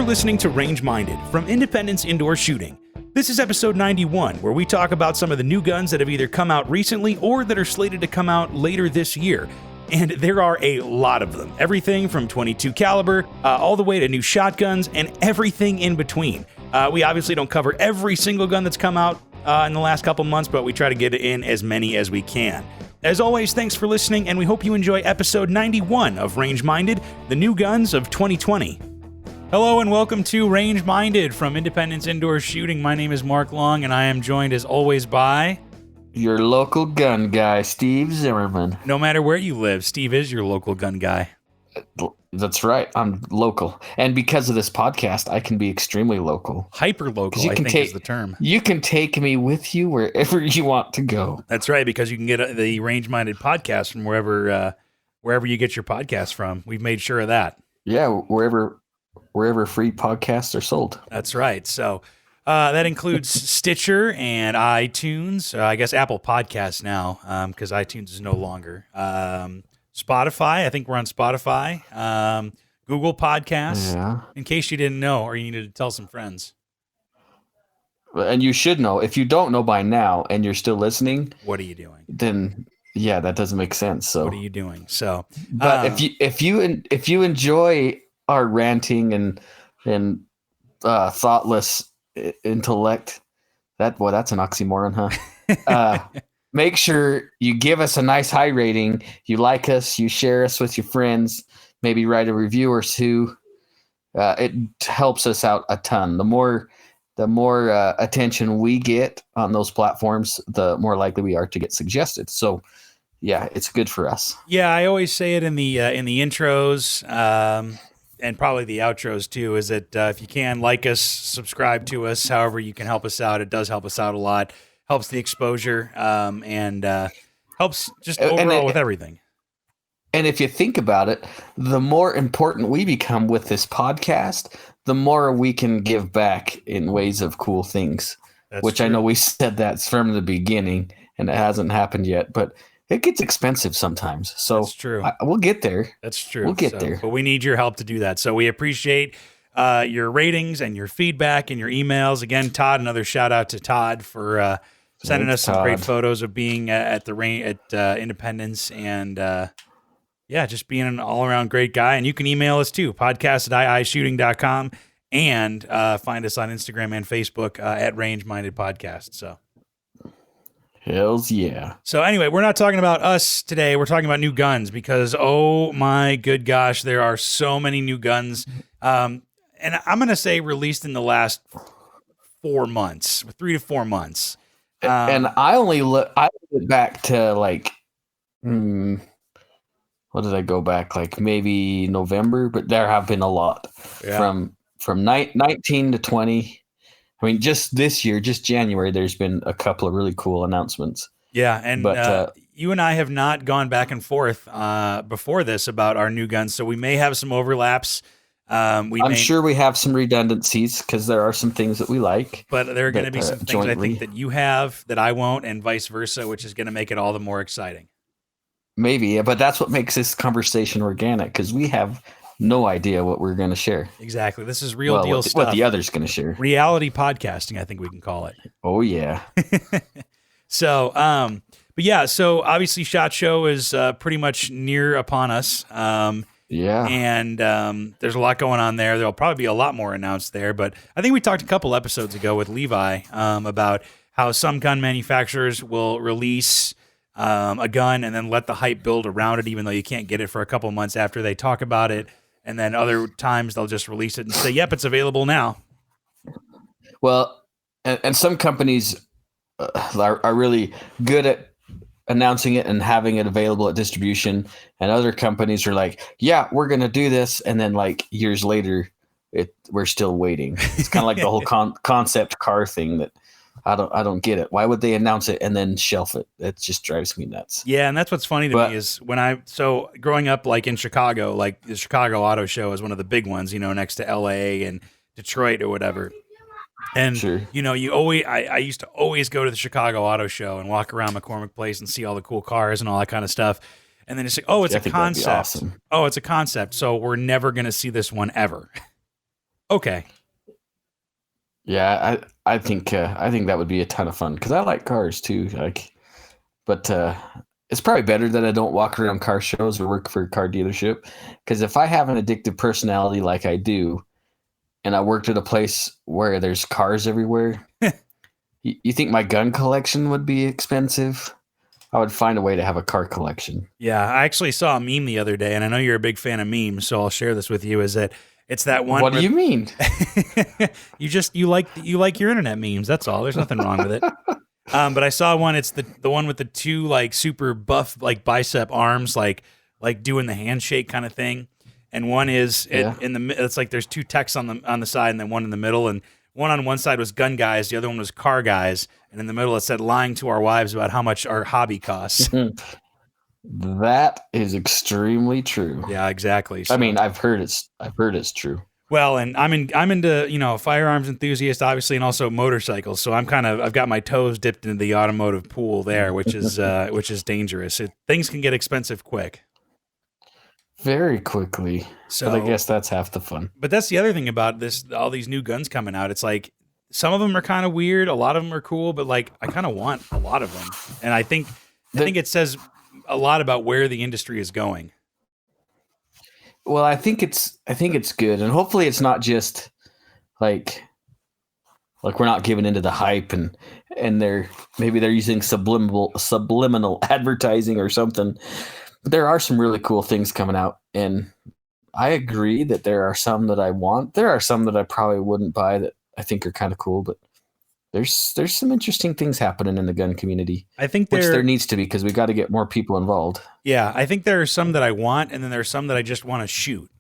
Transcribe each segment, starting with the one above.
listening to Range Minded from Independence Indoor Shooting. This is episode 91, where we talk about some of the new guns that have either come out recently or that are slated to come out later this year. And there are a lot of them. Everything from .22 caliber, all the way to new shotguns, and everything in between. We obviously don't cover every single gun that's come out in the last couple months, but we try to get in as many as we can. As always, thanks for listening, and we hope you enjoy episode 91 of Range Minded, the new guns of 2020. Hello and welcome to Range Minded from Independence Indoor Shooting. My name is Mark Long, and I am joined as always by your local gun guy, Steve Zimmerman. No matter where you live, Steve is your local gun guy. That's right. I'm local. And because of this podcast, I can be extremely local. Hyper local, I think is the term. You can take me with you wherever you want to go. That's right, because you can get the Range Minded podcast from wherever you get your podcast from. We've made sure of that. Yeah, wherever free podcasts are sold. That's right. So that includes Stitcher and iTunes. I guess Apple Podcasts now, because iTunes is no longer. Spotify. I think we're on Spotify. Google Podcasts. Yeah. In case you didn't know, or you needed to tell some friends. And you should know. If you don't know by now, and you're still listening, what are you doing? Then yeah, that doesn't make sense. So what are you doing? So, but if you enjoy our ranting and thoughtless intellect, that's an oxymoron, huh? Make sure you give us a nice high rating. You like us, you share us with your friends, maybe write a review or two. It helps us out a ton. The more attention we get on those platforms, the more likely we are to get suggested. So, yeah, it's good for us. Yeah, I always say it in the intros and probably the outros too. Is that if you can like us, subscribe to us, however you can help us out. It does help us out a lot. Helps the exposure and helps just overall with everything. And if you think about it, the more important we become with this podcast, the more we can give back in ways of cool things. That's which true. I know we said that from the beginning, and it hasn't happened yet, but it gets expensive sometimes. So that's true. We'll get there. That's true. We'll get there. But we need your help to do that. So we appreciate your ratings and your feedback and your emails. Again, Todd, another shout out to Todd for sending us some great photos of being at Independence and just being an all-around great guy. And you can email us too, podcast@eyes.Shooting.com, and find us on Instagram and Facebook at Range Minded Podcast. So, hells yeah. So anyway, we're not talking about us today. We're talking about new guns because, oh my good gosh, there are so many new guns. And I'm going to say released in the last 4 months, 3 to 4 months. And I went back to like, what did I go back? Like maybe November, but there have been a lot from 19 to 20. I mean, just this year, just January, there's been a couple of really cool announcements. Yeah. And you and I have not gone back and forth before this about our new guns. So we may have some overlaps. I'm sure we have some redundancies because there are some things that we like. But there are going to be some things I think that you have that I won't, and vice versa, which is going to make it all the more exciting. Maybe, but that's what makes this conversation organic because we have no idea what we're going to share. Exactly. This is real deal stuff. What the other's going to share. Reality podcasting, I think we can call it. Oh, yeah. So, but yeah, so obviously SHOT Show is pretty much near upon us. Yeah. And there's a lot going on there. There'll probably be a lot more announced there. But I think we talked a couple episodes ago with Levi about how some gun manufacturers will release a gun and then let the hype build around it, even though you can't get it for a couple months after they talk about it. And then other times they'll just release it and say, yep, it's available now. Well, and some companies are really good at announcing it and having it available at distribution, and other companies are like, yeah, we're going to do this. And then like years later, we're still waiting. It's kind of like the whole concept car thing that I don't get it. Why would they announce it and then shelf it? It just drives me nuts. Yeah. And that's what's funny to me is so growing up like in Chicago, like the Chicago Auto Show is one of the big ones, next to LA and Detroit or whatever. And, sure. I used to always go to the Chicago Auto Show and walk around McCormick Place and see all the cool cars and all that kind of stuff. And then it's like, oh, it's a concept. Awesome. Oh, it's a concept. So we're never going to see this one ever. Okay. Yeah, I think that would be a ton of fun because I like cars too. Like, but it's probably better that I don't walk around car shows or work for a car dealership. Because if I have an addictive personality like I do, and I worked at a place where there's cars everywhere, you think my gun collection would be expensive? I would find a way to have a car collection. Yeah, I actually saw a meme the other day, and I know you're a big fan of memes, so I'll share this with you. Is that it's that one? What do you mean? You like your internet memes. That's all. There's nothing wrong with it. But I saw one. It's the one with the two like super buff like bicep arms, like doing the handshake kind of thing. And one is Yeah. it's like there's two texts on the side, and then one in the middle. And one on one side was gun guys, the other one was car guys, and in the middle it said lying to our wives about how much our hobby costs. That is extremely true. Yeah, exactly. I mean, I've heard it's true. Well, and I'm into firearms enthusiast obviously, and also motorcycles. So I've got my toes dipped into the automotive pool there, which is dangerous. Things can get expensive quick. Very quickly. So But I guess that's half the fun. But that's the other thing about this, all these new guns coming out. It's like some of them are kind of weird, a lot of them are cool, but like I kind of want a lot of them. And I think it says a lot about where the industry is going. Well, I think it's good, and hopefully it's not just like we're not giving into the hype, and they're using subliminal advertising or something. But there are some really cool things coming out, and I agree that there are some that I want. There are some that I probably wouldn't buy that I think are kind of cool, but there's some interesting things happening in the gun community. I think which there needs to be because we got to get more people involved. Yeah, I think there are some that I want, and then there are some that I just want to shoot.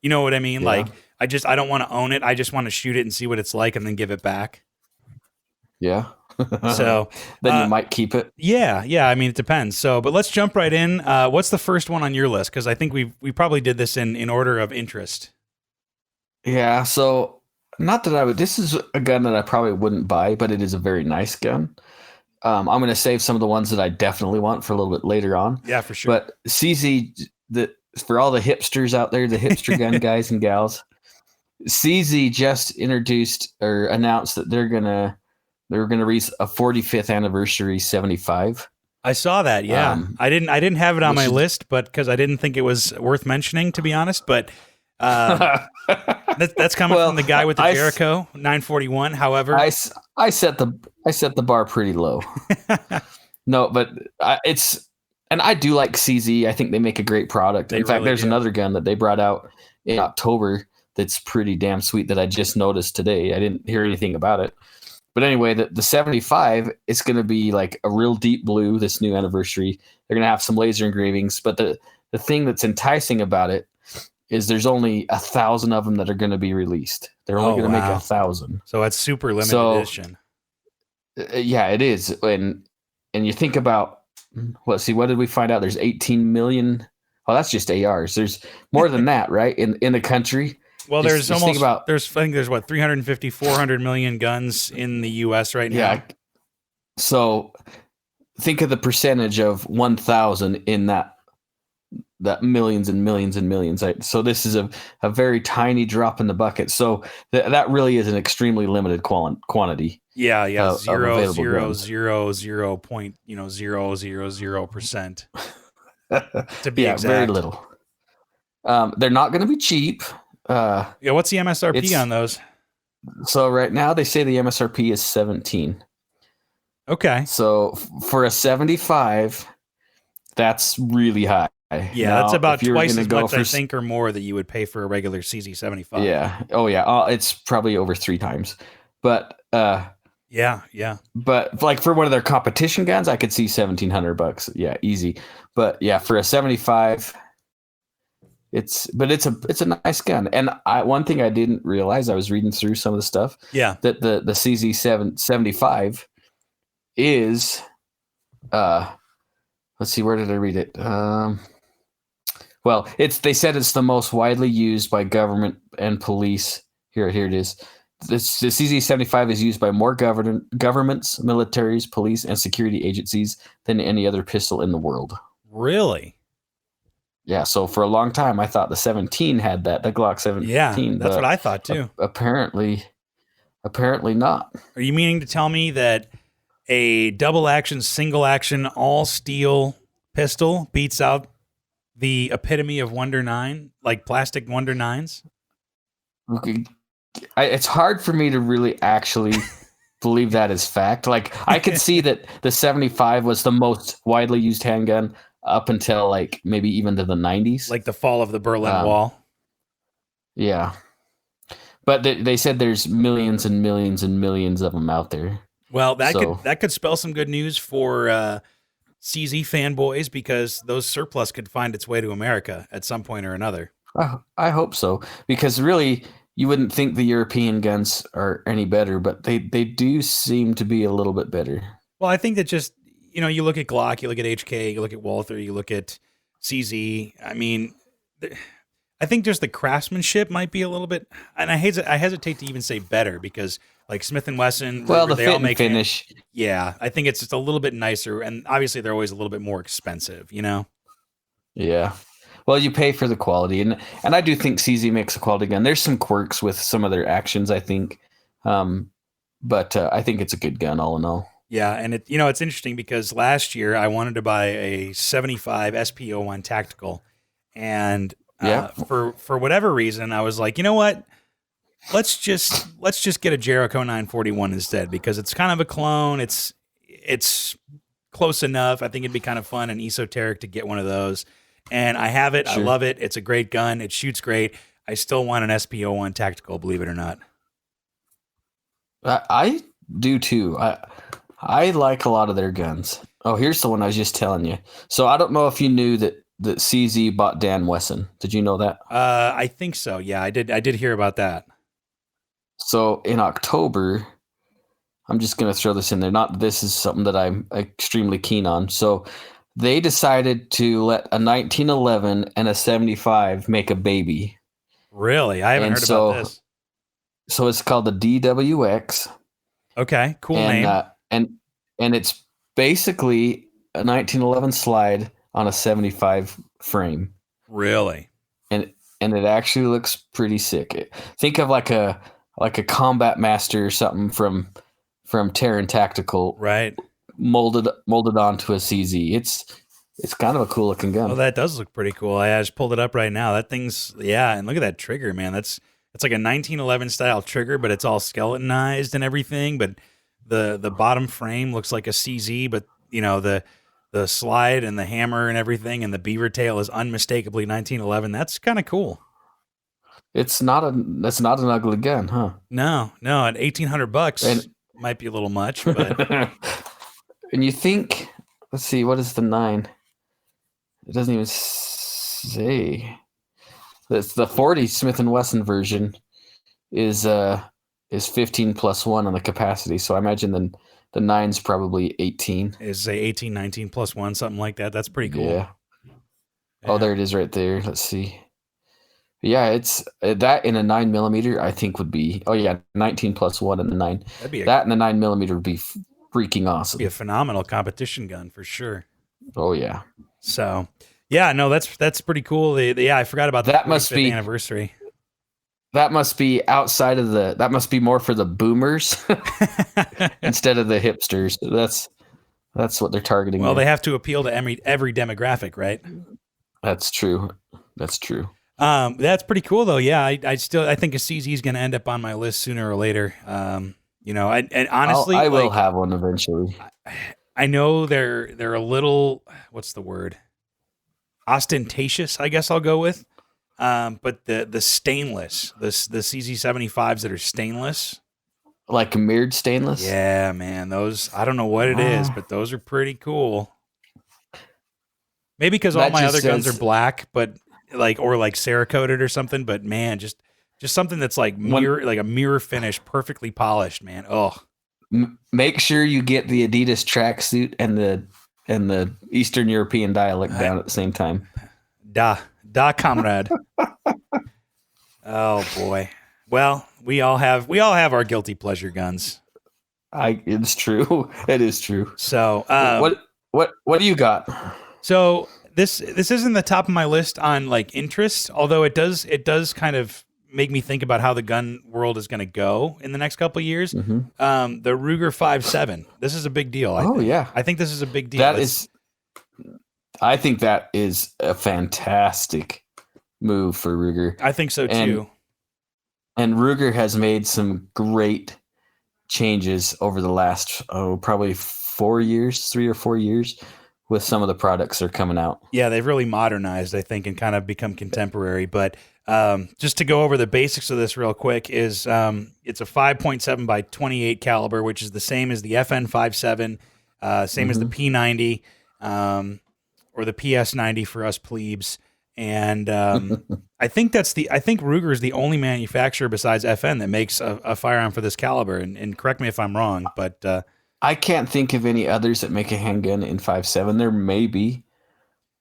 You know what I mean? Yeah. Like I don't want to own it. I just want to shoot it and see what it's like, and then give it back. Yeah. So then you might keep it. Yeah. I mean, it depends. So, but let's jump right in. What's the first one on your list? Because I think we probably did this in order of interest. Yeah. So, not that I would. This is a gun that I probably wouldn't buy, but it is a very nice gun. I'm going to save some of the ones that I definitely want for a little bit later on. Yeah, for sure. But CZ, for all the hipsters out there, the hipster gun guys and gals, CZ just introduced or announced that they're gonna release a 45th anniversary 75. I saw that. Yeah, I didn't have it on my list, but because I didn't think it was worth mentioning, to be honest. But that's coming from the guy with the Jericho 941. However, I set the bar pretty low. No, but and I do like CZ. I think they make a great product. In fact, there's another gun that they brought out in October that's pretty damn sweet that I just noticed today. I didn't hear anything about it. But anyway, the 75 is going to be like a real deep blue, this new anniversary. They're going to have some laser engravings. But the thing that's enticing about it is there's only 1,000 of them that are going to be released. They're only going to make 1,000. So it's super limited edition. Yeah, it is. And you think about, what did we find out? There's 18 million. Oh, that's just ARs. There's more than that, right? In the country. Well, there's 350, 400 million guns in the U.S. right now. Yeah. So think of the percentage of 1,000 in that millions and millions and millions. So this is a very tiny drop in the bucket. So that really is an extremely limited quantity. Yeah. 0.00000%. To be exact. Very little. They're not going to be cheap. What's the MSRP on those? So right now they say the MSRP is 17. Okay. So for a 75, that's really high. Yeah, now, that's about twice as much, I think, or more that you would pay for a regular CZ75. Yeah. Oh yeah. It's probably over 3 times. But yeah. But like for one of their competition guns, I could see $1,700. Yeah, easy. But yeah, for a 75. It's a nice gun, and one thing I didn't realize, I was reading through some of the stuff. Yeah, that the CZ75 is, let's see, where did I read it? Well, they said it's the most widely used by government and police. Here it is. The CZ75 is used by more governments, militaries, police, and security agencies than any other pistol in the world. Really? Yeah, so for a long time, I thought the 17 had that, the Glock Yeah, 17, that's what but I thought too. apparently not. Are you meaning to tell me that a double action, single action, all steel pistol beats out the epitome of Wonder 9, like plastic Wonder 9s? Okay, it's hard for me to really actually believe that is fact. Like, I could see that the 75 was the most widely used handgun up until like maybe even to the 90s. Like the fall of the Berlin Um, Wall. yeah. But they said there's millions and millions and millions of them out there. Well, So that could spell some good news for CZ fanboys, because those surplus could find its way to America at some point or another. I hope so, because really you wouldn't think the European guns are any better, but they do seem to be a little bit better. Well, I think that just, you look at Glock, you look at HK, you look at Walther, you look at CZ. I mean, I think just the craftsmanship might be a little bit, and I hesitate to even say better, because like Smith and Wesson, Well, the they fit all make and finish. Yeah, I think it's just a little bit nicer, and obviously they're always a little bit more expensive. Yeah. Well, you pay for the quality, and I do think CZ makes a quality gun. There's some quirks with some of their actions, I think, but I think it's a good gun all in all. Yeah, and it's interesting because last year I wanted to buy a 75 SP01 tactical, and Yeah. for whatever reason I was like, you know what? Let's just get a Jericho 941 instead, because it's kind of a clone. It's close enough. I think it'd be kind of fun and esoteric to get one of those. And I have it. Sure. I love it. It's a great gun. It shoots great. I still want an SP01 tactical, believe it or not. I do too. I like a lot of their guns. Oh, here's the one I was just telling you. So I don't know if you knew that CZ bought Dan Wesson. Did you know that? I think so. Yeah, I did hear about that. So in October, I'm just going to throw this in there. This is something that I'm extremely keen on. So they decided to let a 1911 and a 75 make a baby. Really? I haven't heard about this. So it's called the DWX. Okay, cool name. And it's basically a 1911 slide on a 75 frame. Really? And it actually looks pretty sick. Think of like a Combat Master or something from Terran Tactical, right? Molded onto a CZ. It's kind of a cool looking gun. Oh, that does look pretty cool. I just pulled it up right now. That thing's, yeah, and look at that trigger, man. It's like a 1911 style trigger, but it's all skeletonized and everything. But the bottom frame looks like a CZ, but the slide and the hammer and everything and the beaver tail is unmistakably 1911. That's kind of cool. It's not an ugly gun, huh? No, at $1,800 might be a little much, but and you think, let's see, what is the 9? It doesn't even say. It's the 40 Smith & Wesson version is 15 plus 1 on the capacity. So I imagine the 9's probably 18. Is a 18, 19 plus 1, something like that. That's pretty cool. Yeah. Oh, there it is right there. Let's see. Yeah, it's that in a 9mm, I think would be, 19 plus 1 in the 9. That in the 9mm would be freaking awesome. Be a phenomenal competition gun for sure. Oh, yeah. So, yeah, no, that's pretty cool. I forgot about that. Must be anniversary. That must be outside of that must be more for the boomers instead of the hipsters. That's what they're targeting. Well, they have to appeal to every demographic, right? That's true. That's pretty cool though. Yeah, I think a CZ is going to end up on my list sooner or later. And honestly, I will have one eventually. I know they're a little, what's the word? Ostentatious, I guess I'll go with. But the stainless, the CZ75s that are stainless, like mirrored stainless. Yeah, man, those, I don't know what it is, but those are pretty cool. Maybe because all my other guns are black, but like Cerakoted or something. But man, just something that's like like a mirror finish, perfectly polished, man. Oh, make sure you get the Adidas tracksuit and the Eastern European dialect down at the same time. Da comrade. Oh boy. Well, we all have our guilty pleasure guns. It's true. It is true. So what do you got? So this isn't the top of my list on like interest, although it does kind of make me think about how the gun world is going to go in the next couple of years. Mm-hmm. The Ruger 5.7. This is a big deal. I think this is a big deal. I think that is a fantastic move for Ruger. I think so too. And Ruger has made some great changes over the last probably 3 or 4 years with some of the products that are coming out. Yeah, they've really modernized, I think, and kind of become contemporary. But just to go over the basics of this real quick is it's a 5.7 by 28 caliber, which is the same as the FN 5.7, same as the P90 or the PS90 for us plebes. And I think Ruger is the only manufacturer besides FN that makes a firearm for this caliber. And correct me if I'm wrong, but I can't think of any others that make a handgun in 5.7. There may be,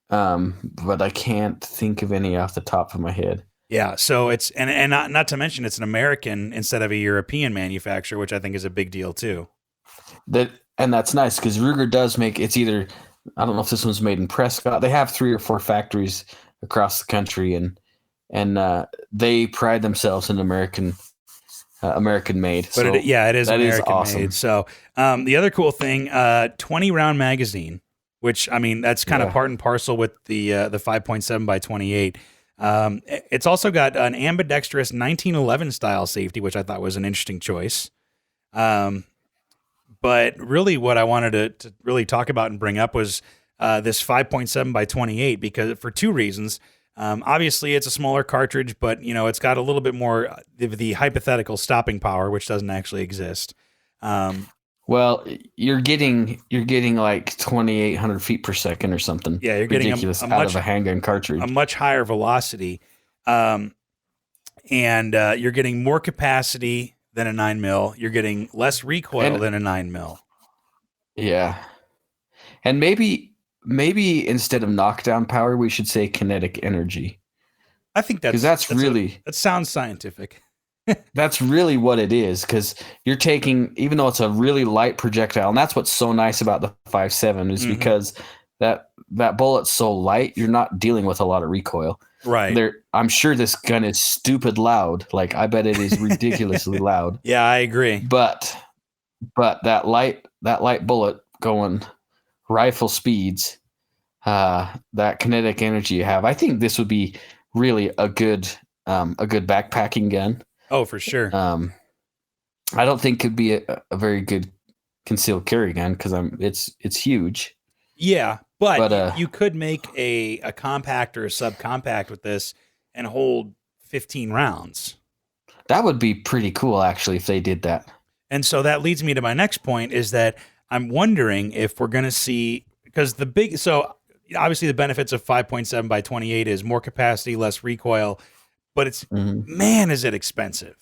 but I can't think of any off the top of my head. Yeah, so it's and not to mention it's an American instead of a European manufacturer, which I think is a big deal too. That's nice because Ruger does make it's either I don't know if this one's made in Prescott. They have 3 or 4 factories across the country, and they pride themselves in American made. But so it is American awesome. made. So the other cool thing, 20 round magazine, which I mean that's kind of part and parcel with the 5.7 by 28. It's also got an ambidextrous 1911 style safety, which I thought was an interesting choice. But really what I wanted to really talk about and bring up was this 5.7 by 28 because for 2 reasons. Obviously it's a smaller cartridge, but it's got a little bit more of the hypothetical stopping power, which doesn't actually exist. Well, you're getting like 2,800 feet per second or something. Yeah, you're getting ridiculous out of a handgun cartridge. A much higher velocity, and you're getting more capacity than a 9mm. You're getting less recoil than a 9mm. Yeah, and maybe instead of knockdown power, we should say kinetic energy. I think that sounds scientific. That's really what it is, because you're taking, even though it's a really light projectile, and that's what's so nice about the 5.7 is because that bullet's so light, you're not dealing with a lot of recoil. Right. I'm sure this gun is stupid loud. Like, I bet it is ridiculously loud. Yeah, I agree. But that light bullet going rifle speeds, that kinetic energy you have, I think this would be really a good backpacking gun. Oh, for sure. I don't think it'd be a very good concealed carry gun because it's huge. Yeah, but you could make a compact or a subcompact with this and hold 15 rounds. That would be pretty cool, actually, if they did that. And so that leads me to my next point is that I'm wondering if we're going to see, because so obviously the benefits of 5.7 by 28 is more capacity, less recoil, but it's, man, is it expensive.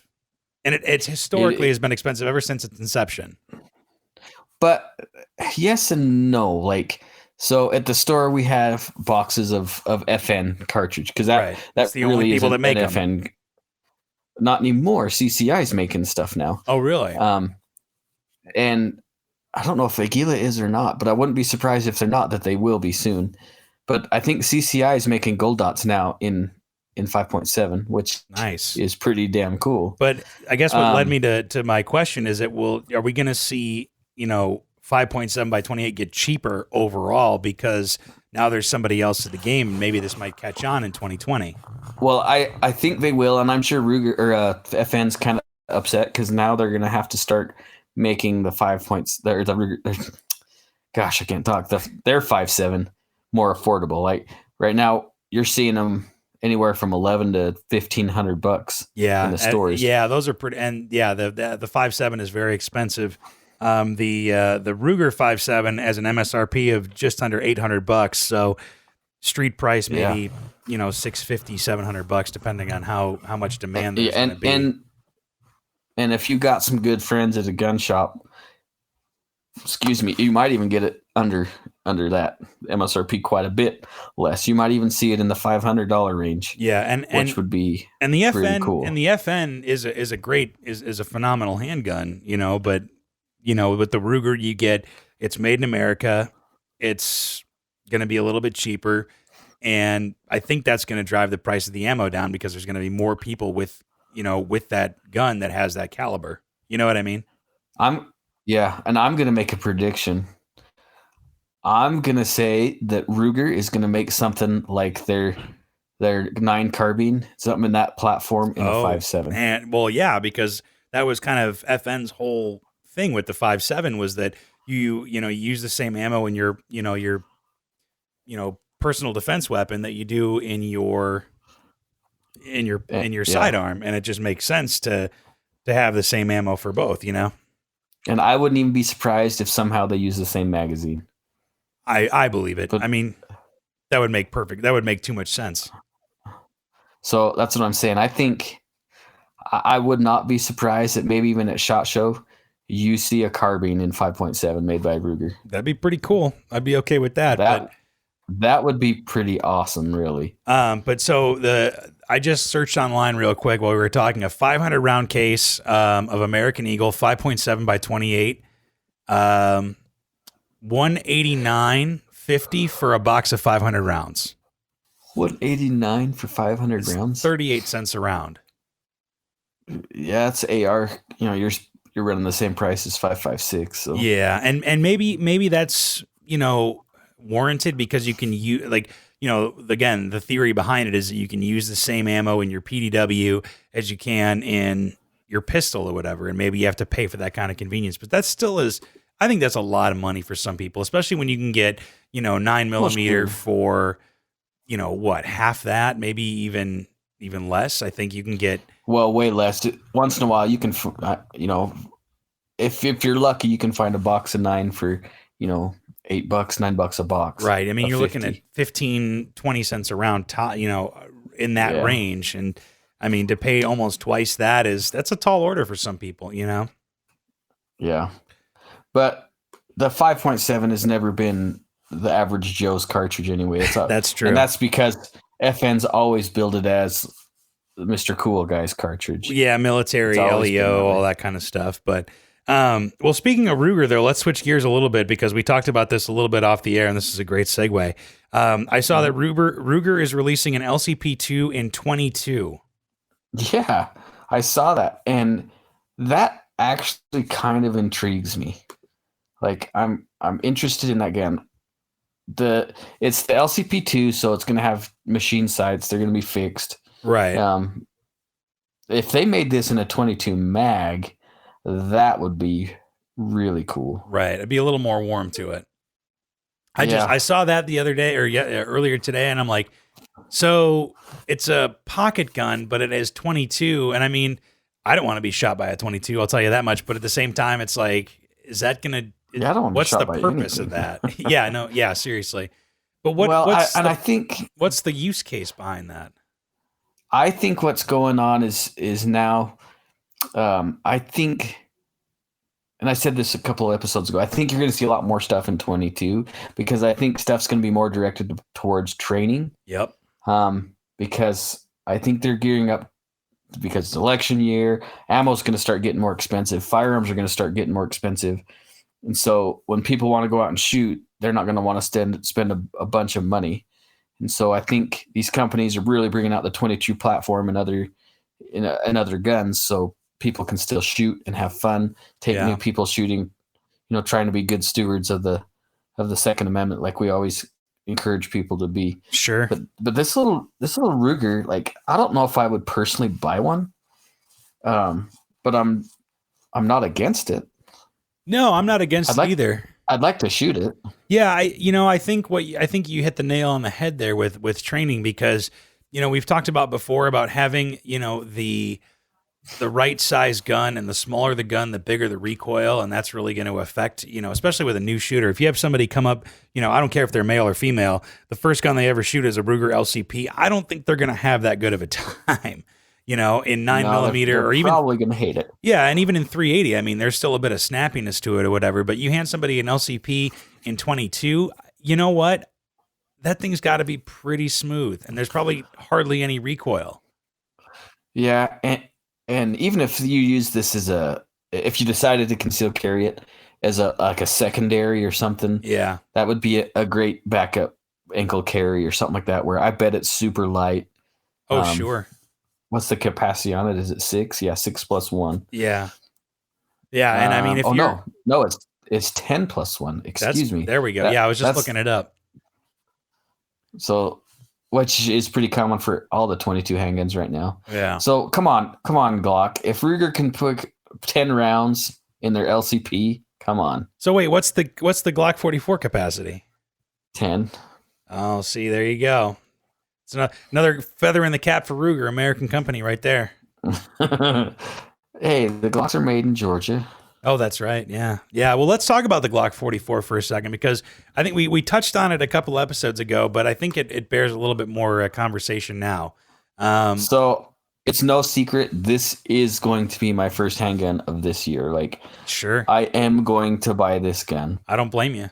And it historically has been expensive ever since its inception. But yes and no. Like, so at the store we have boxes of FN cartridge because that's the really only people that make FN. Them. Not anymore. CCI is making stuff now. Oh, really? And I don't know if Aguila is or not, but I wouldn't be surprised if they're not. That they will be soon. But I think CCI is making gold dots now in 5.7, which is pretty damn cool. But I guess what led me to my question is are we going to see 5.7 by 28 get cheaper overall because now there's somebody else in the game and maybe this might catch on in 2020? Well, I think they will, and I'm sure Ruger or FN's kind of upset because now they're going to have to start making the 5 points. Gosh, I can't talk. Their 5.7 more affordable. Like right now, you're seeing them anywhere from $1,100 to $1,500. Yeah, in the stores. Yeah, those are pretty. And yeah, the 5.7 is very expensive. The Ruger 5.7 has an MSRP of just under $800. So street price maybe $650, $700 depending on how much demand there's going to be. And if you got some good friends at a gun shop, you might even get it under that MSRP quite a bit less. You might even see it in the $500 range. Yeah, which would be the FN really cool. And the FN is a phenomenal handgun, but with the Ruger you get it's made in America. It's going to be a little bit cheaper. And I think that's going to drive the price of the ammo down because there's going to be more people with, with that gun that has that caliber. You know what I mean? And I'm going to make a prediction. I'm going to say that Ruger is going to make something like their 9 carbine, something in that platform in a 5.7. And well, yeah, because that was kind of FN's whole thing with the 5.7 was that you use the same ammo in your personal defense weapon that you do in your sidearm, and it just makes sense to have the same ammo for both, And I wouldn't even be surprised if somehow they use the same magazine. I believe it. I mean, that would make too much sense. So that's what I'm saying. I think I would not be surprised that maybe even at SHOT Show you see a carbine in 5.7 made by Ruger. That'd be pretty cool. I'd be okay with that. That would be pretty awesome, really. But so I just searched online real quick while we were talking. A 500 round case of American Eagle 5.7 by 28, $189.50 for a box of 500 rounds. $189 for 500 rounds? 38 cents a round. Yeah, it's AR. You're running the same price as 5.56. So yeah, and maybe that's warranted because you can use again, the theory behind it is that you can use the same ammo in your PDW as you can in your pistol or whatever, and maybe you have to pay for that kind of convenience. But that still is, I think that's a lot of money for some people, especially when you can get 9mm for half that, maybe even less. I think you can get way less. Once in a while, you can if you're lucky, you can find a box of 9 for $8, $9 a box. Right. I mean, you're looking at 15, 20 cents a round, in that range. And I mean, to pay almost twice that's a tall order for some people, Yeah. But the 5.7 has never been the average Joe's cartridge anyway. That's true. And that's because FN's always billed it as Mr. Cool Guy's cartridge. Yeah. Military, LEO, all that kind of stuff. But, well, speaking of Ruger, though, let's switch gears a little bit because we talked about this a little bit off the air, and this is a great segue. I saw that Ruger is releasing an LCP2 in 22. Yeah, I saw that, and that actually kind of intrigues me. Like, I'm interested in that gun. It's the LCP2, so it's going to have machine sights. They're going to be fixed, right? If they made this in a 22 mag, that would be really cool. Right. It'd be a little more warm to it. I saw that the other day or earlier today, and I'm like, so it's a pocket gun, but it is 22. And I mean, I don't want to be shot by a 22. I'll tell you that much. But at the same time, it's like, is that going to, I don't want to what's be shot the by purpose anything. of that? Yeah, no. Yeah. Seriously. But I think what's the use case behind that? I think what's going on is now, I think, and I said this a couple of episodes ago, I think you're going to see a lot more stuff in 22 because I think stuff's going to be more directed towards training. Yep. Because I think they're gearing up because it's election year. Ammo's going to start getting more expensive. Firearms are going to start getting more expensive. And so when people want to go out and shoot, they're not going to want to spend a bunch of money. And so I think these companies are really bringing out the 22 platform and other guns so people can still shoot and have fun, take new people shooting, trying to be good stewards of the Second Amendment like we always encourage people to be. Sure. But this little Ruger, like, I don't know if I would personally buy one. But I'm not against it. No, I'm not against it either. I'd like to shoot it. Yeah, I think you hit the nail on the head there with training because, we've talked about before about having, the right size gun, and the smaller the gun, the bigger the recoil. And that's really going to affect, especially with a new shooter. If you have somebody come up, I don't care if they're male or female, the first gun they ever shoot is a Ruger LCP. I don't think they're going to have that good of a time, in 9mm or even probably going to hate it. Yeah. And even in 380, I mean, there's still a bit of snappiness to it or whatever, but you hand somebody an LCP in 22, you know what? That thing's got to be pretty smooth, and there's probably hardly any recoil. Yeah. And even if you use this if you decided to conceal carry it as a secondary or something, yeah, that would be a great backup ankle carry or something like that, where I bet it's super light. Oh, sure. What's the capacity on it? Is it 6? Yeah, 6+1. Yeah. Yeah, and I mean, if no, it's 10+1. Excuse me. There we go. Yeah, I was just looking it up. So, which is pretty common for all the 22 handguns right now. Yeah. So come on, Glock. If Ruger can put 10 rounds in their LCP, come on. So wait, what's the Glock 44 capacity? 10. Oh, see, there you go. It's another feather in the cap for Ruger, American company, right there. Hey, the Glocks are made in Georgia. Oh, that's right. Yeah. Yeah. Well, let's talk about the Glock 44 for a second, because I think we touched on it a couple episodes ago, but I think it bears a little bit more conversation now. So it's no secret, this is going to be my first handgun of this year. Like, sure, I am going to buy this gun. I don't blame you.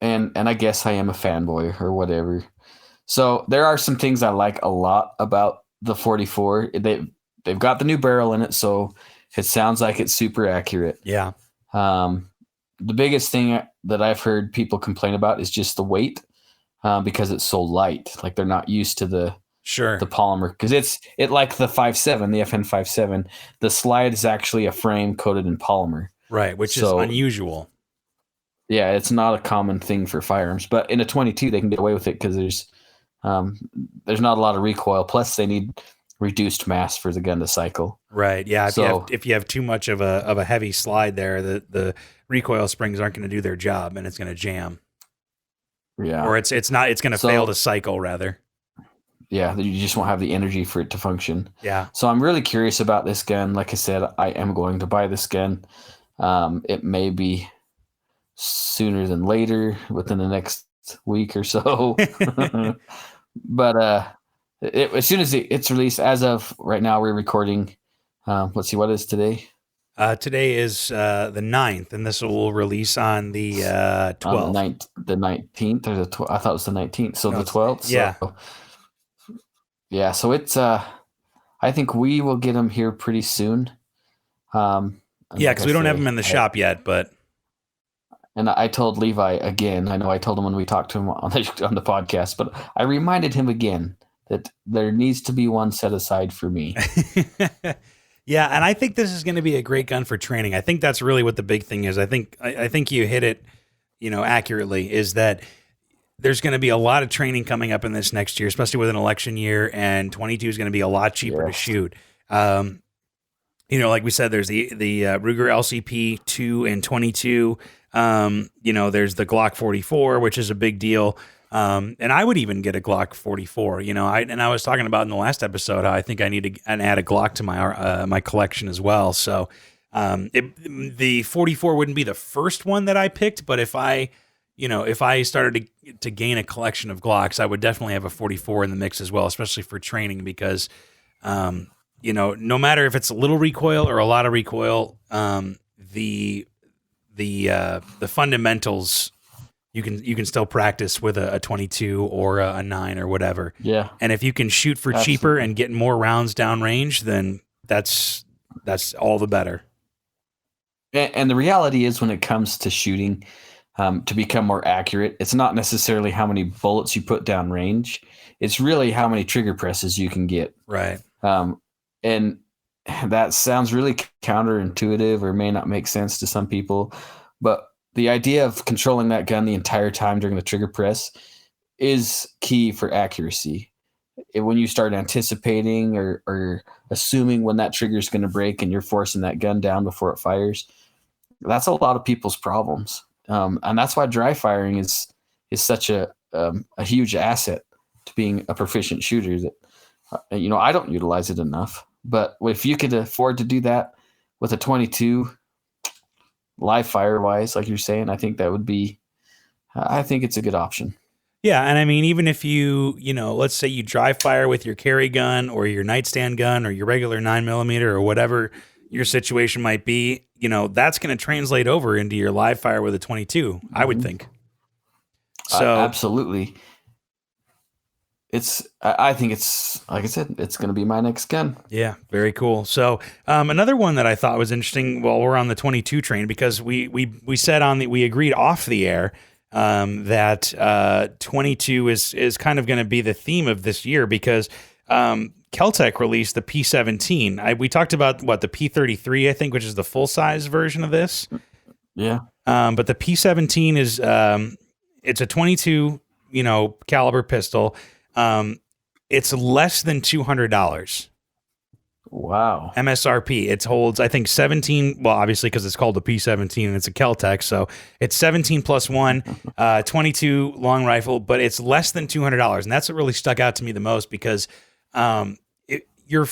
And I guess I am a fanboy or whatever. So there are some things I like a lot about the 44. They've got the new barrel in it, so it sounds like it's super accurate. Yeah. The biggest thing that I've heard people complain about is just the weight, because it's so light. Like, they're not used to the polymer, because it like the 5.7, the FN 5.7. The slide is actually a frame coated in polymer, right? Which is unusual. Yeah, it's not a common thing for firearms, but in a 22 they can get away with it because there's not a lot of recoil. Plus, they need reduced mass for the gun to cycle. Right. Yeah. If you have too much of a heavy slide there, the recoil springs aren't going to do their job, and it's going to jam. Yeah. Or it's going to fail to cycle, rather. Yeah, you just won't have the energy for it to function. Yeah. So I'm really curious about this gun. Like I said, I am going to buy this gun. It may be sooner than later, within the next week or so. But as soon as it's released, as of right now, we're recording. Let's see, what is today? Today is the 9th, and this will release on the 12th. The 19th, or the 12th? I thought it was the 19th. So the 12th? Yeah. Yeah, so it's I think we will get them here pretty soon. Yeah, because we don't have them in the shop yet, but... And I told Levi again, I know I told him when we talked to him on the podcast, but I reminded him again that there needs to be one set aside for me. Yeah, and I think this is going to be a great gun for training. I think that's really what the big thing is. I think you hit it, accurately, is that there's going to be a lot of training coming up in this next year, especially with an election year, and 22 is going to be a lot cheaper to shoot. Like we said, there's the Ruger LCP 2 and 22. There's the Glock 44, which is a big deal. And I would even get a Glock 44. I was talking about in the last episode how I think I need to add a Glock to my collection as well. So the 44 wouldn't be the first one that I picked, but if I started to gain a collection of Glocks, I would definitely have a 44 in the mix as well, especially for training, because no matter if it's a little recoil or a lot of recoil, the fundamentals you can still practice with a 22 or a 9 or whatever. Yeah. And if you can shoot for cheaper and get more rounds downrange, then that's all the better. And the reality is, when it comes to shooting, to become more accurate, it's not necessarily how many bullets you put downrange. It's really how many trigger presses you can get. Right. And that sounds really counterintuitive, or may not make sense to some people, but the idea of controlling that gun the entire time during the trigger press is key for accuracy. When you start anticipating or assuming when that trigger is going to break and you're forcing that gun down before it fires, that's a lot of people's problems. And that's why dry firing is such a huge asset to being a proficient shooter. That I don't utilize it enough. But if you could afford to do that with a 22, live fire wise, like you're saying, I think it's a good option. Yeah, and I mean, even if let's say you dry fire with your carry gun or your nightstand gun or your regular 9mm or whatever your situation might be, that's going to translate over into your live fire with a 22, I would think. So absolutely. I think it's, like I said, it's going to be my next gun. Yeah, very cool. So another one that I thought was interesting while we're on the 22 train, because we said we agreed off the air that 22 is kind of going to be the theme of this year because Kel-Tec released the P17. We talked about the P33, I think, which is the full size version of this. Yeah. But the P17 is it's a 22 caliber pistol. It's less than $200. Wow. MSRP. It holds, I think, 17. Well, obviously, because it's called the P17 and it's a Kel-Tec, so it's 17 plus 1, 22 long rifle, but it's less than $200, and that's what really stuck out to me the most because, if you're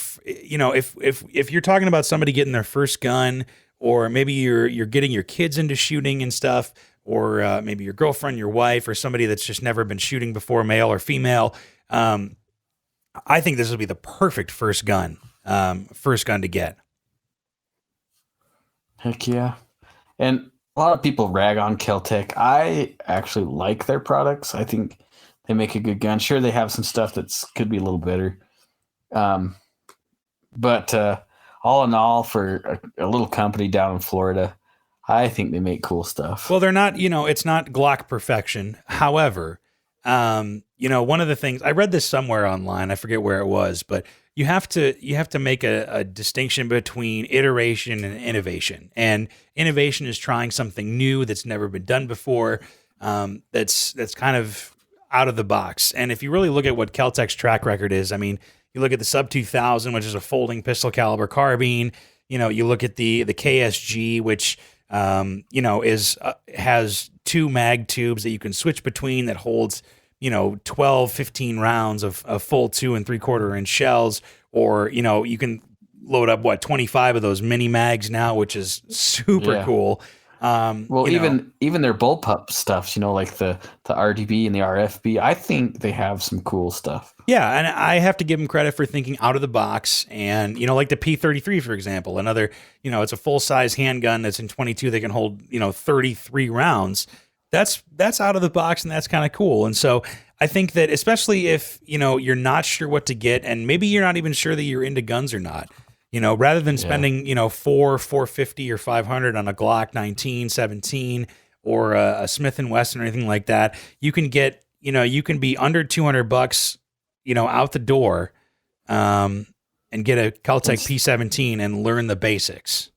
talking about somebody getting their first gun, or maybe you're getting your kids into shooting and stuff, or maybe your girlfriend, your wife, or somebody that's just never been shooting before, male or female. I think this would be the perfect first gun to get. Heck yeah. And a lot of people rag on Kel-Tec. I actually like their products. I think they make a good gun. Sure, they have some stuff could be a little better. But all in all, for a little company down in Florida, I think they make cool stuff. Well, they're not, it's not Glock perfection. However, one of the things I read this somewhere online, I forget where it was, but you have to make a distinction between iteration and innovation. And innovation is trying something new that's never been done before. That's kind of out of the box. And if you really look at what Kel-Tec's track record is, I mean, you look at the Sub 2000, which is a folding pistol caliber carbine. You look at the KSG, which has 2 mag tubes that you can switch between that holds 12, 15 rounds of full 2 3/4 inch shells, or, you can load up 25 of those mini mags now, which is super cool. Even their bullpup stuff, like the RDB and the RFB, I think they have some cool stuff. Yeah, and I have to give them credit for thinking out of the box. And, like the P33, for example, another, it's a full-size handgun that's in 22 that can hold, 33 rounds. That's out of the box, and that's kind of cool. And so I think that especially if, you're not sure what to get, and maybe you're not even sure that you're into guns or not, rather than spending, $450 or $500 on a Glock 19, 17, or a Smith & Wesson or anything like that, you can get, you can be under $200, out the door, and get a Kel-Tec P17 and learn the basics.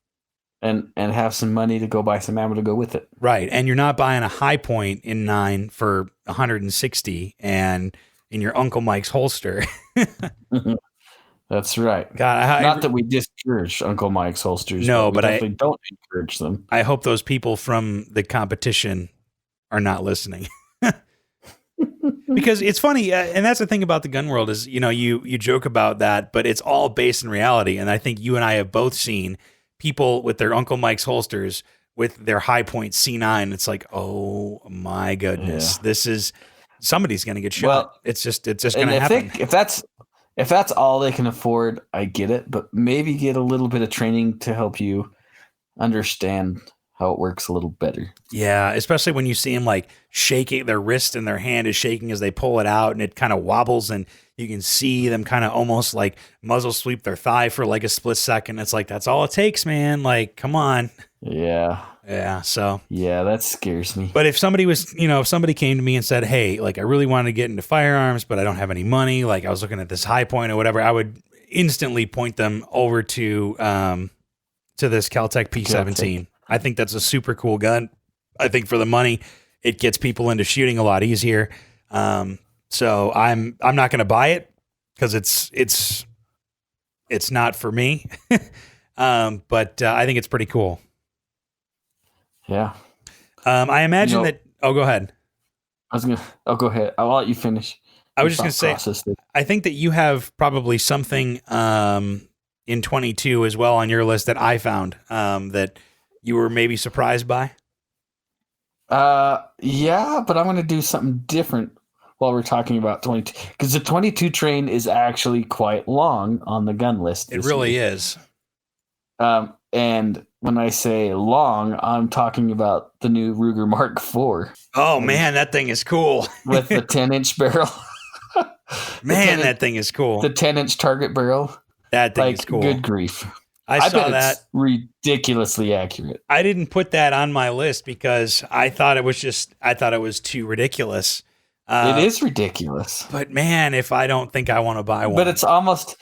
And have some money to go buy some ammo to go with it. Right. And you're not buying a High Point in 9 for $160 and in your Uncle Mike's holster. That's right. God, not that we discourage Uncle Mike's holsters. No, but I don't encourage them. I hope those people from the competition are not listening. Because it's funny, and that's the thing about the gun world is, you joke about that, but it's all based in reality. And I think you and I have both seen people with their Uncle Mike's holsters with their High Point C9. It's like, oh my goodness, this is somebody's going to get shot. Well, it's just going to happen. If that's all they can afford, I get it. But maybe get a little bit of training to help you understand how it works a little better. Yeah, especially when you see them like shaking, their wrist and their hand is shaking as they pull it out, and it kind of wobbles, and you can see them kind of almost like muzzle sweep their thigh for like a split second. It's like, that's all it takes, man. Like, come on. Yeah. Yeah. So. Yeah, that scares me. But if somebody was, if somebody came to me and said, hey, like, I really wanted to get into firearms, but I don't have any money, like I was looking at this High Point or whatever, I would instantly point them over to this Kel-Tec P17. I think that's a super cool gun. I think for the money, it gets people into shooting a lot easier. So I'm not going to buy it because it's not for me. But I think it's pretty cool. Yeah. I imagine that. Oh, go ahead. Go ahead. I'll let you finish. I was just going to say, I think that you have probably something in 22 as well on your list that I found that you were maybe surprised by. Yeah, but I'm going to do something different while we're talking about 22, because the 22 train is actually quite long on the gun list. It really is. And when I say long, I'm talking about the new Ruger Mark IV. Oh man, that thing is cool. With the 10-inch barrel. Man, that thing is cool. The 10-inch target barrel. That thing is cool. Good grief. I I saw bet that. it's ridiculously accurate. I didn't put that on my list because I thought it was too ridiculous. It is ridiculous. But man, if I don't think I want to buy one. But it's almost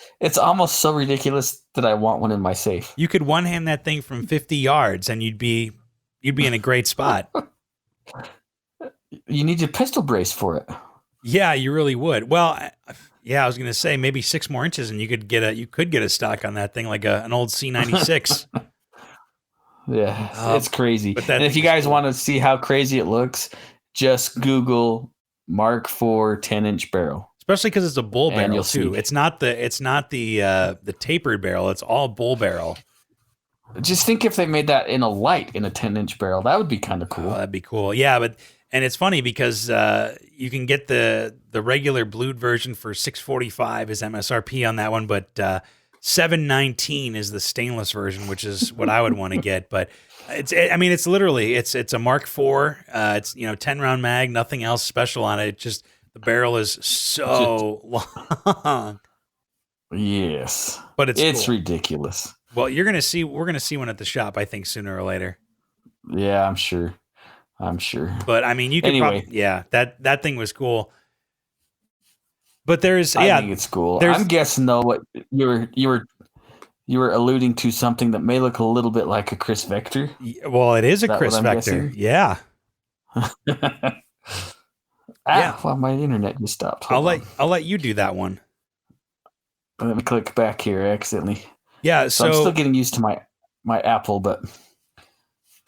so ridiculous that I want one in my safe. You could one hand that thing from 50 yards and you'd be in a great spot. You need your pistol brace for it. Yeah, you really would. Well, yeah, I was going to say maybe 6 more inches and you could get a stock on that thing like an old C96. Yeah, it's crazy. But And if you guys want to see how crazy it looks, just Google Mark IV 10-inch barrel. Especially because it's a bull barrel you'll too. see. It's not the tapered barrel. It's all bull barrel. Just think if they made that in a 10-inch barrel, that would be kind of cool. Oh, that'd be cool. Yeah, and it's funny because you can get the regular blued version for $645 is MSRP on that one, but $719 is the stainless version, which is what I would want to get. But it's literally it's a Mark IV. It's 10 round mag, nothing else special on it. It just the barrel is so long. Yes, but it's cool. Ridiculous. Well, we're gonna see one at the shop, I think, sooner or later. Yeah, I'm sure. But I mean, you could anyway. That thing was cool. But I think it's cool. I'm guessing though, what you were alluding to something that may look a little bit like a Chris Vector. Well, it is a Chris Vector. Yeah. Well, my internet just stopped. I'll let you do that one. Let me click back here accidentally. Yeah, so I'm still getting used to my Apple, but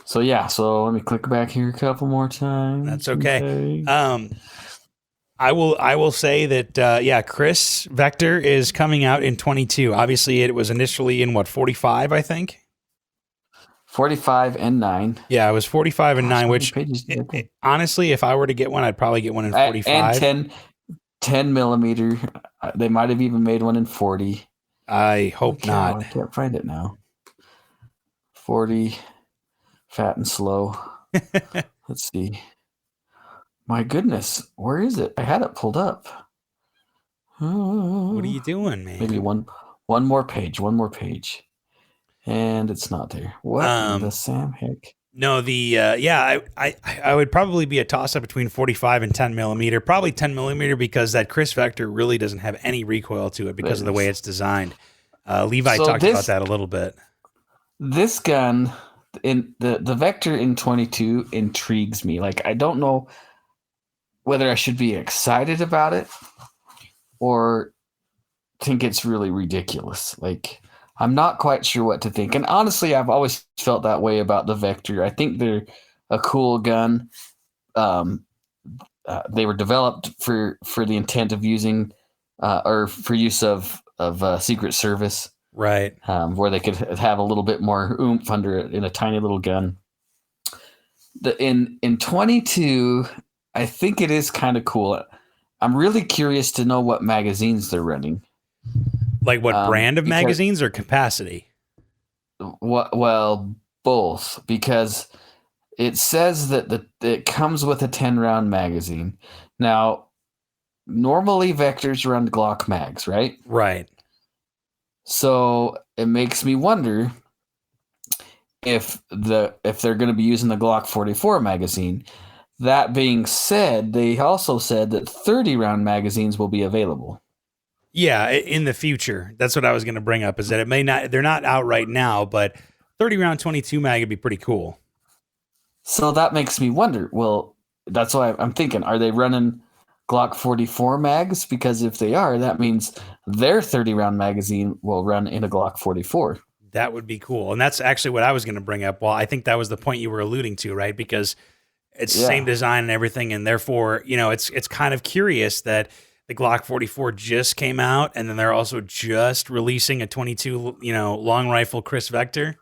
so let me click back here a couple more times. That's okay. I will say that Chris Vector is coming out in 22. Obviously, it was initially in 45, I think. 45 and 9. Yeah, it was 45 and 9. Which honestly, if I were to get one, I'd probably get one in 45 and 10 millimeter. They might have even made one in 40. I hope not. I can't find it now. 40, fat and slow. Let's see. My goodness, where is it? I had it pulled up. What are you doing, man? Maybe one more page. And it's not there. What in the Sam heck? No, I would probably be a toss-up between 45 and 10 millimeter. Probably 10 millimeter because that Chris Vector really doesn't have any recoil to it because of the way it's designed. Levi talked about that a little bit. This gun, in the Vector in 22 intrigues me. Like, I don't know whether I should be excited about it or think it's really ridiculous. Like, I'm not quite sure what to think. And honestly, I've always felt that way about the Vector. I think they're a cool gun. They were developed for the intent of using or for use of Secret Service. Right. Where they could have a little bit more oomph under it in a tiny little gun. In 22, I think it is kind of cool. I'm really curious to know what magazines they're running. Like what brand of magazines or capacity? Well, both, because it says that it comes with a 10-round magazine. Now, normally Vectors run Glock mags, right? Right. So it makes me wonder if they're going to be using the Glock 44 magazine. That being said, they also said that 30-round magazines will be available. Yeah, in the future. That's what I was going to bring up, is that they're not out right now, but 30-round 22 mag would be pretty cool. So that makes me wonder, well, that's why I'm thinking, are they running Glock 44 mags? Because if they are, that means their 30-round magazine will run in a Glock 44. That would be cool. And that's actually what I was going to bring up. Well, I think that was the point you were alluding to, right? Because it's the same design and everything, and therefore, it's kind of curious that the Glock 44 just came out, and then they're also just releasing a 22, long rifle Chris Vector.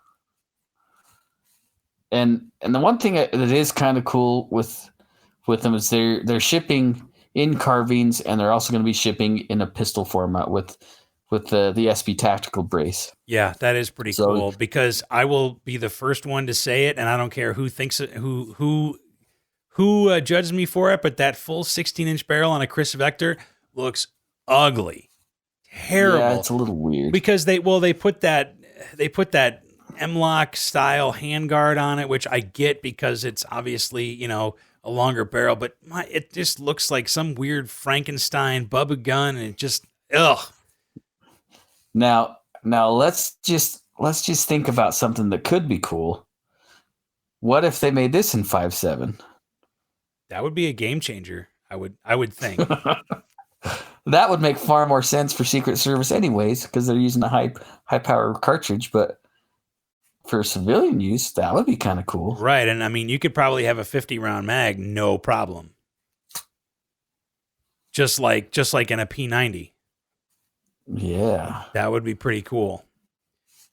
And the one thing that is kind of cool with them is they're shipping in carbines, and they're also going to be shipping in a pistol format with the SB tactical brace. Yeah, that is pretty cool, because I will be the first one to say it, and I don't care who thinks it, who judges me for it, but that full 16-inch barrel on a Chris Vector looks ugly, terrible. Yeah, it's a little weird because they put that they put that M-lock style handguard on it, which I get because it's obviously, you know, a longer barrel, but it just looks like some weird Frankenstein Bubba gun, and it just, ugh. Now let's just think about something that could be cool. What if they made this in 5.7? That would be a game changer. I would think. That would make far more sense for Secret Service anyways, because they're using a high power cartridge, but for civilian use, that would be kind of cool. Right, and I mean, you could probably have a 50 round mag, no problem. Just like in a P90. Yeah. That would be pretty cool.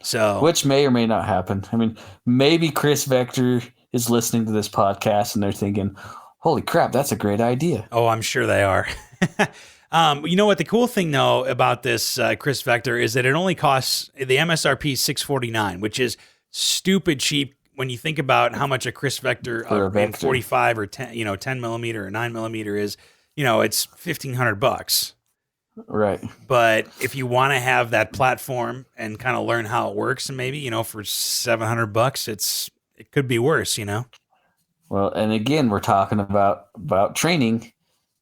So, which may or may not happen. I mean, maybe Chris Vector is listening to this podcast and they're thinking, holy crap, that's a great idea. Oh, I'm sure they are. You know what? The cool thing, though, about this Chris Vector is that it only costs, the MSRP is $649, which is stupid cheap when you think about how much a Chris Vector in 45 or 10, 10 millimeter or 9 millimeter is. You know, it's $1,500. Right. But if you want to have that platform and kind of learn how it works, and maybe, you know, for $700, it could be worse, you know? Well, and again, we're talking about training.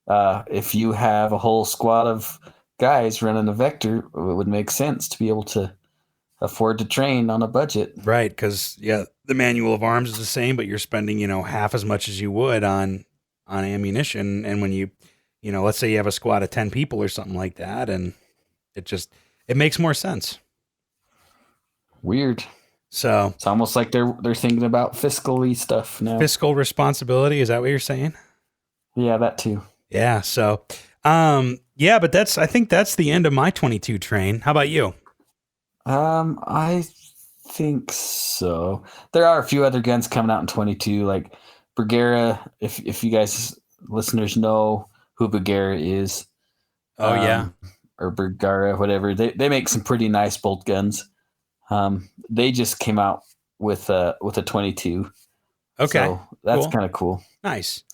If you have a whole squad of guys running a Vector, it would make sense to be able to afford to train on a budget. Right. Because, yeah, the manual of arms is the same, but you're spending, you know, half as much as you would on ammunition. And when you know, let's say you have a squad of 10 people or something like that, and it makes more sense. Weird. So it's almost like they're thinking about fiscally stuff now. Fiscal responsibility, is that what you're saying? Yeah, that too. Yeah. So, yeah, but I think that's the end of my 22 train. How about you? I think so. There are a few other guns coming out in 22, like Bergara. If you guys listeners know who Bergara is. Oh, yeah. Or Bergara, whatever. They make some pretty nice bolt guns. They just came out with a 22. Okay. So that's kind of cool. Nice.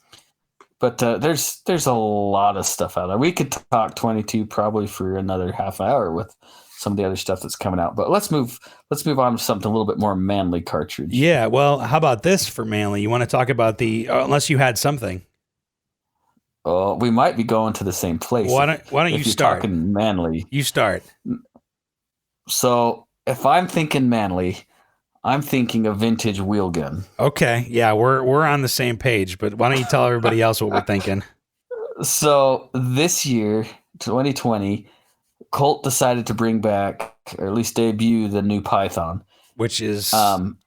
But there's a lot of stuff out there. We could talk 22 probably for another half hour with some of the other stuff that's coming out. But let's move on to something a little bit more manly cartridge. Yeah. Well, how about this for manly? You want to talk about unless you had something. Oh, we might be going to the same place. Why don't you start? Talking manly. You start. So if I'm thinking manly, I'm thinking a vintage wheel gun. Okay. Yeah, we're on the same page, but why don't you tell everybody else what we're thinking? So this year, 2020, Colt decided to bring back, or at least debut, the new Python. Which is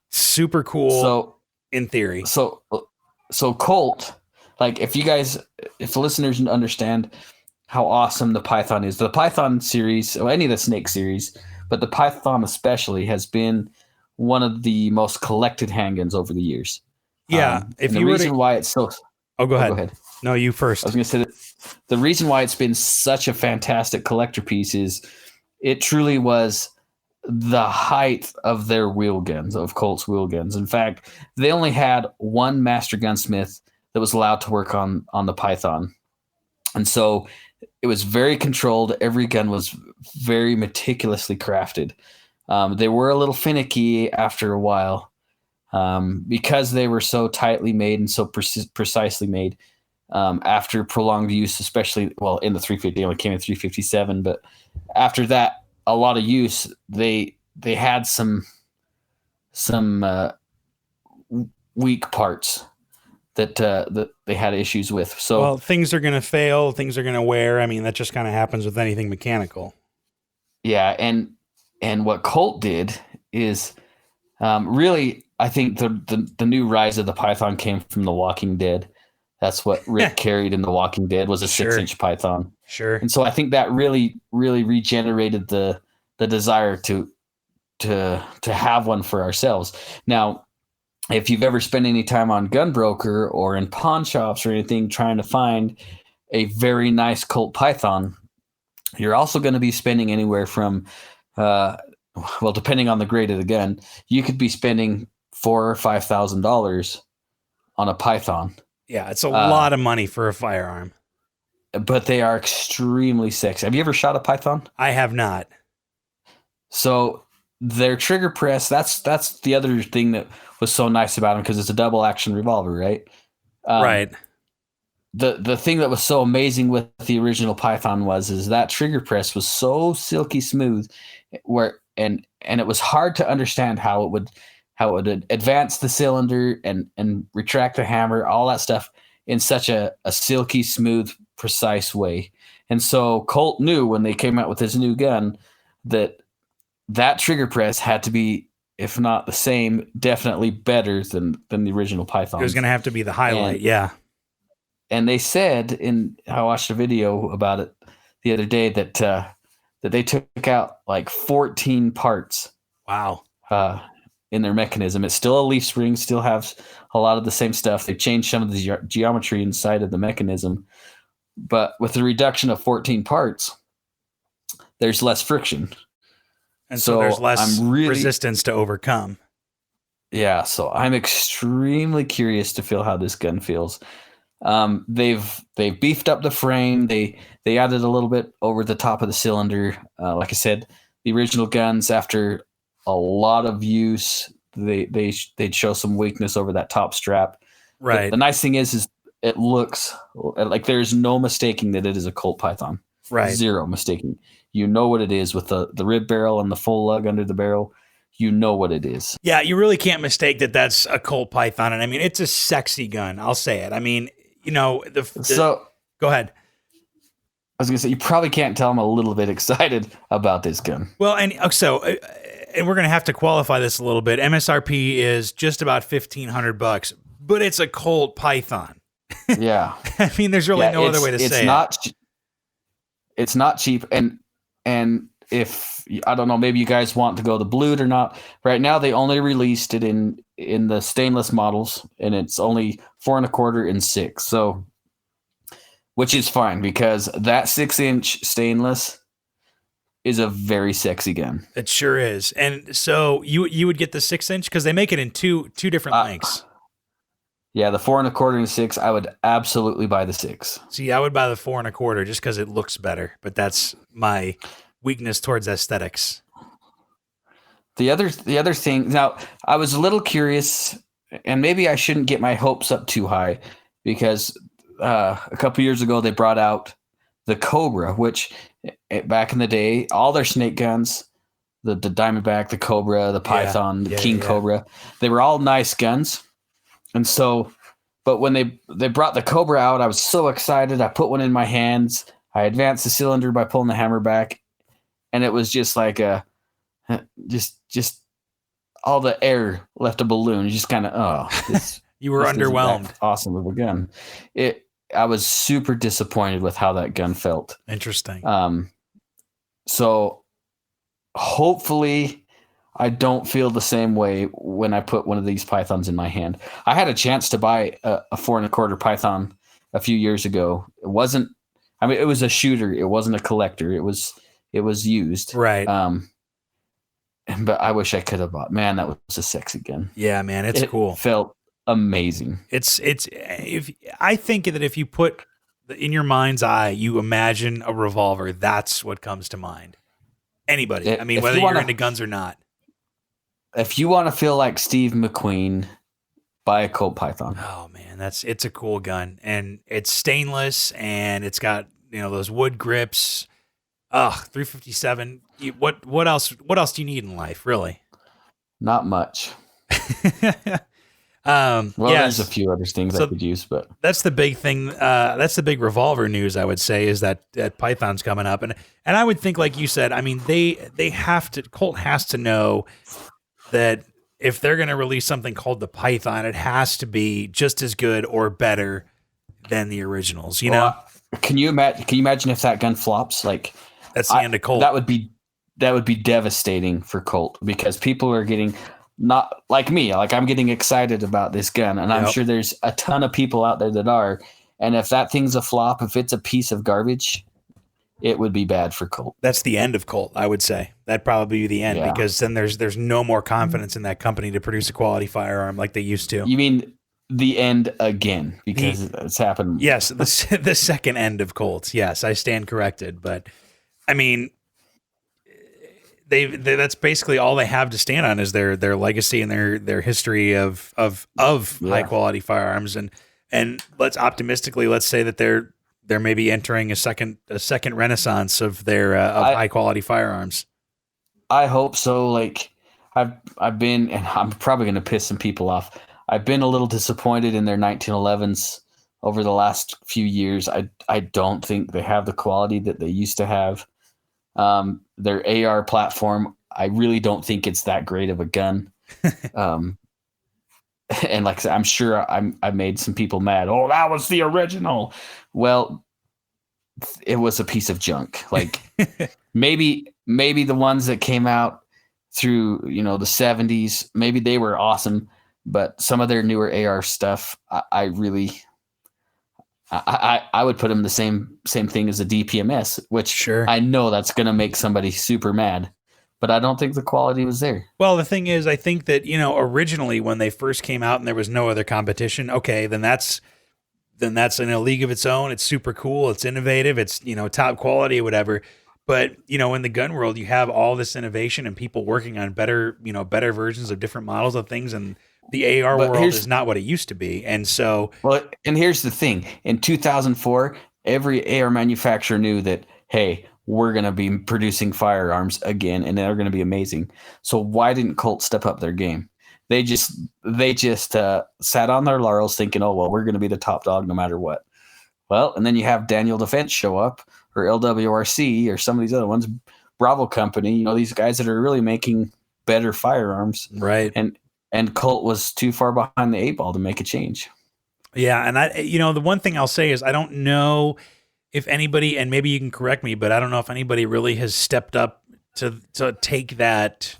super cool in theory. So Colt, like if the listeners understand how awesome the Python is, the Python series, or any of the Snake series, but the Python especially has been one of the most collected handguns over the years. Yeah. Why it's so... Oh, go ahead. No, you first. I was going to say that the reason why it's been such a fantastic collector piece is it truly was the height of their wheel guns, of Colt's wheel guns. In fact, they only had one master gunsmith that was allowed to work on the Python. And so it was very controlled. Every gun was very meticulously crafted. They were a little finicky after a while because they were so tightly made and so precisely made. After prolonged use, especially, in the 350, they only came in 357, but after that, a lot of use, they had some weak parts that they had issues with. So, things are going to fail, things are going to wear. I mean, that just kind of happens with anything mechanical. Yeah, and what Colt did is really, I think the new rise of the Python came from The Walking Dead. That's what Rick carried in The Walking Dead, was a 6-inch Python. Sure. And so I think that really, really regenerated the desire to have one for ourselves. Now, if you've ever spent any time on Gunbroker or in pawn shops or anything trying to find a very nice Colt Python, you're also going to be spending anywhere from, depending on the grade of the gun, you could be spending $4,000 or $5,000 on a Python. Yeah, it's a lot of money for a firearm. But they are extremely sexy. Have you ever shot a Python? I have not. So their trigger press, that's the other thing that was so nice about them, because it's a double action revolver, right? Right. The thing that was so amazing with the original Python is that trigger press was so silky smooth, and it was hard to understand how it would advance the cylinder and retract the hammer, all that stuff in such a silky smooth, precise way. And so Colt knew when they came out with his new gun that trigger press had to be, if not the same, definitely better than the original Python. It was going to have to be the highlight. Yeah. And they said, I watched a video about it the other day, that they took out like 14 parts. Wow. In their mechanism. It's still a leaf spring, still has a lot of the same stuff. They've changed some of the geometry inside of the mechanism, but with the reduction of 14 parts, there's less friction. And so there's less resistance to overcome. Yeah, so I'm extremely curious to feel how this gun feels. They've beefed up the frame. They added a little bit over the top of the cylinder. Like I said, the original guns, after a lot of use, they'd show some weakness over that top strap. Right. The nice thing is it looks like there's no mistaking that it is a Colt Python. Right. Zero mistaking. You know what it is with the rib barrel and the full lug under the barrel. You know what it is. Yeah, you really can't mistake that that's a Colt Python. And I mean, it's a sexy gun. I'll say it. I mean, go ahead. I was going to say, you probably can't tell I'm a little bit excited about this gun. Well, and we're going to have to qualify this a little bit. MSRP is just about $1,500, but it's a Colt Python. Yeah. I mean, there's really no other way to say it. It's not cheap. And if, I don't know, maybe you guys want to go the blued or not. Right now, they only released it in the stainless models, and it's only 4 1/4 and 6. So, which is fine, because that 6-inch stainless is a very sexy gun. It sure is. And so you would get the 6-inch, because they make it in two different lengths. Yeah, the 4 1/4 and 6. I would absolutely buy the 6. See, I would buy the 4 1/4 just because it looks better, but that's my weakness towards aesthetics. The other thing, now I was a little curious, and maybe I shouldn't get my hopes up too high, because a couple years ago they brought out the Cobra, which back in the day, all their snake guns, the Diamondback, the Cobra, the Python, the King Cobra, they were all nice guns. And so, but when they brought the Cobra out, I was so excited. I put one in my hands. I advanced the cylinder by pulling the hammer back, and it was just like just all the air left a balloon. Just kind of, you were underwhelmed. Awesome of a gun. I was super disappointed with how that gun felt. Interesting. So hopefully I don't feel the same way when I put one of these Pythons in my hand. I had a chance to buy a 4 1/4 Python a few years ago. It was a shooter. It wasn't a collector. It was used. Right. But I wish I could have bought. Man, that was a sexy gun. Yeah, man, it's cool. Felt amazing. I think that if you put in your mind's eye, you imagine a revolver, that's what comes to mind. Anybody. Whether you're into guns or not. If you want to feel like Steve McQueen, buy a Colt Python. Oh man, it's a cool gun, and it's stainless, and it's got those wood grips. 357. What else do you need in life, really? Not much. There's a few other things I could use, but that's the big thing. That's the big revolver news, I would say, is that Python's coming up, and I would think, like you said, I mean, Colt has to know that if they're going to release something called the Python, it has to be just as good or better than the originals. Can you imagine if that gun flops? Like, that's the end of Colt. That would be devastating for Colt, because people are getting, not like me, like I'm getting excited about this gun, and I'm sure there's a ton of people out there that are. And if that thing's a flop, if it's a piece of garbage, it would be bad for Colt. That's the end of Colt, I would say. That'd probably be the end, because then there's no more confidence in that company to produce a quality firearm like they used to. You mean the end again, because it's happened. Yes, the second end of Colt. Yes, I stand corrected. But I mean, that's basically all they have to stand on is their legacy and their history of high quality firearms. And let's say that they're maybe entering a second renaissance of their high quality firearms. I hope so. Like I've been, and I'm probably going to piss some people off. I've been a little disappointed in their 1911s over the last few years. I don't think they have the quality that they used to have. Their AR platform, I really don't think it's that great of a gun. And like I said, I'm sure I made some people mad. Oh, that was the original. Well, it was a piece of junk. Like maybe the ones that came out through, the 70s, maybe they were awesome, but some of their newer AR stuff, I would put them the same thing as a DPMS, which sure. I know that's going to make somebody super mad, but I don't think the quality was there. Well, the thing is, I think that, originally when they first came out and there was no other competition, okay, then that's in a league of its own. It's super cool. It's innovative. It's, top quality or whatever. But, in the gun world, you have all this innovation and people working on better versions of different models of things. And the AR world is not what it used to be. And so, and here's the thing. In 2004, every AR manufacturer knew that, hey, we're going to be producing firearms again, and they're going to be amazing. So why didn't Colt step up their game? They just sat on their laurels thinking, oh, well, we're going to be the top dog no matter what. Well, and then you have Daniel Defense show up, or LWRC, or some of these other ones, Bravo Company, these guys that are really making better firearms. Right. And Colt was too far behind the 8-ball to make a change. Yeah, and the one thing I'll say is I don't know if anybody, and maybe you can correct me, but I don't know if anybody really has stepped up to take that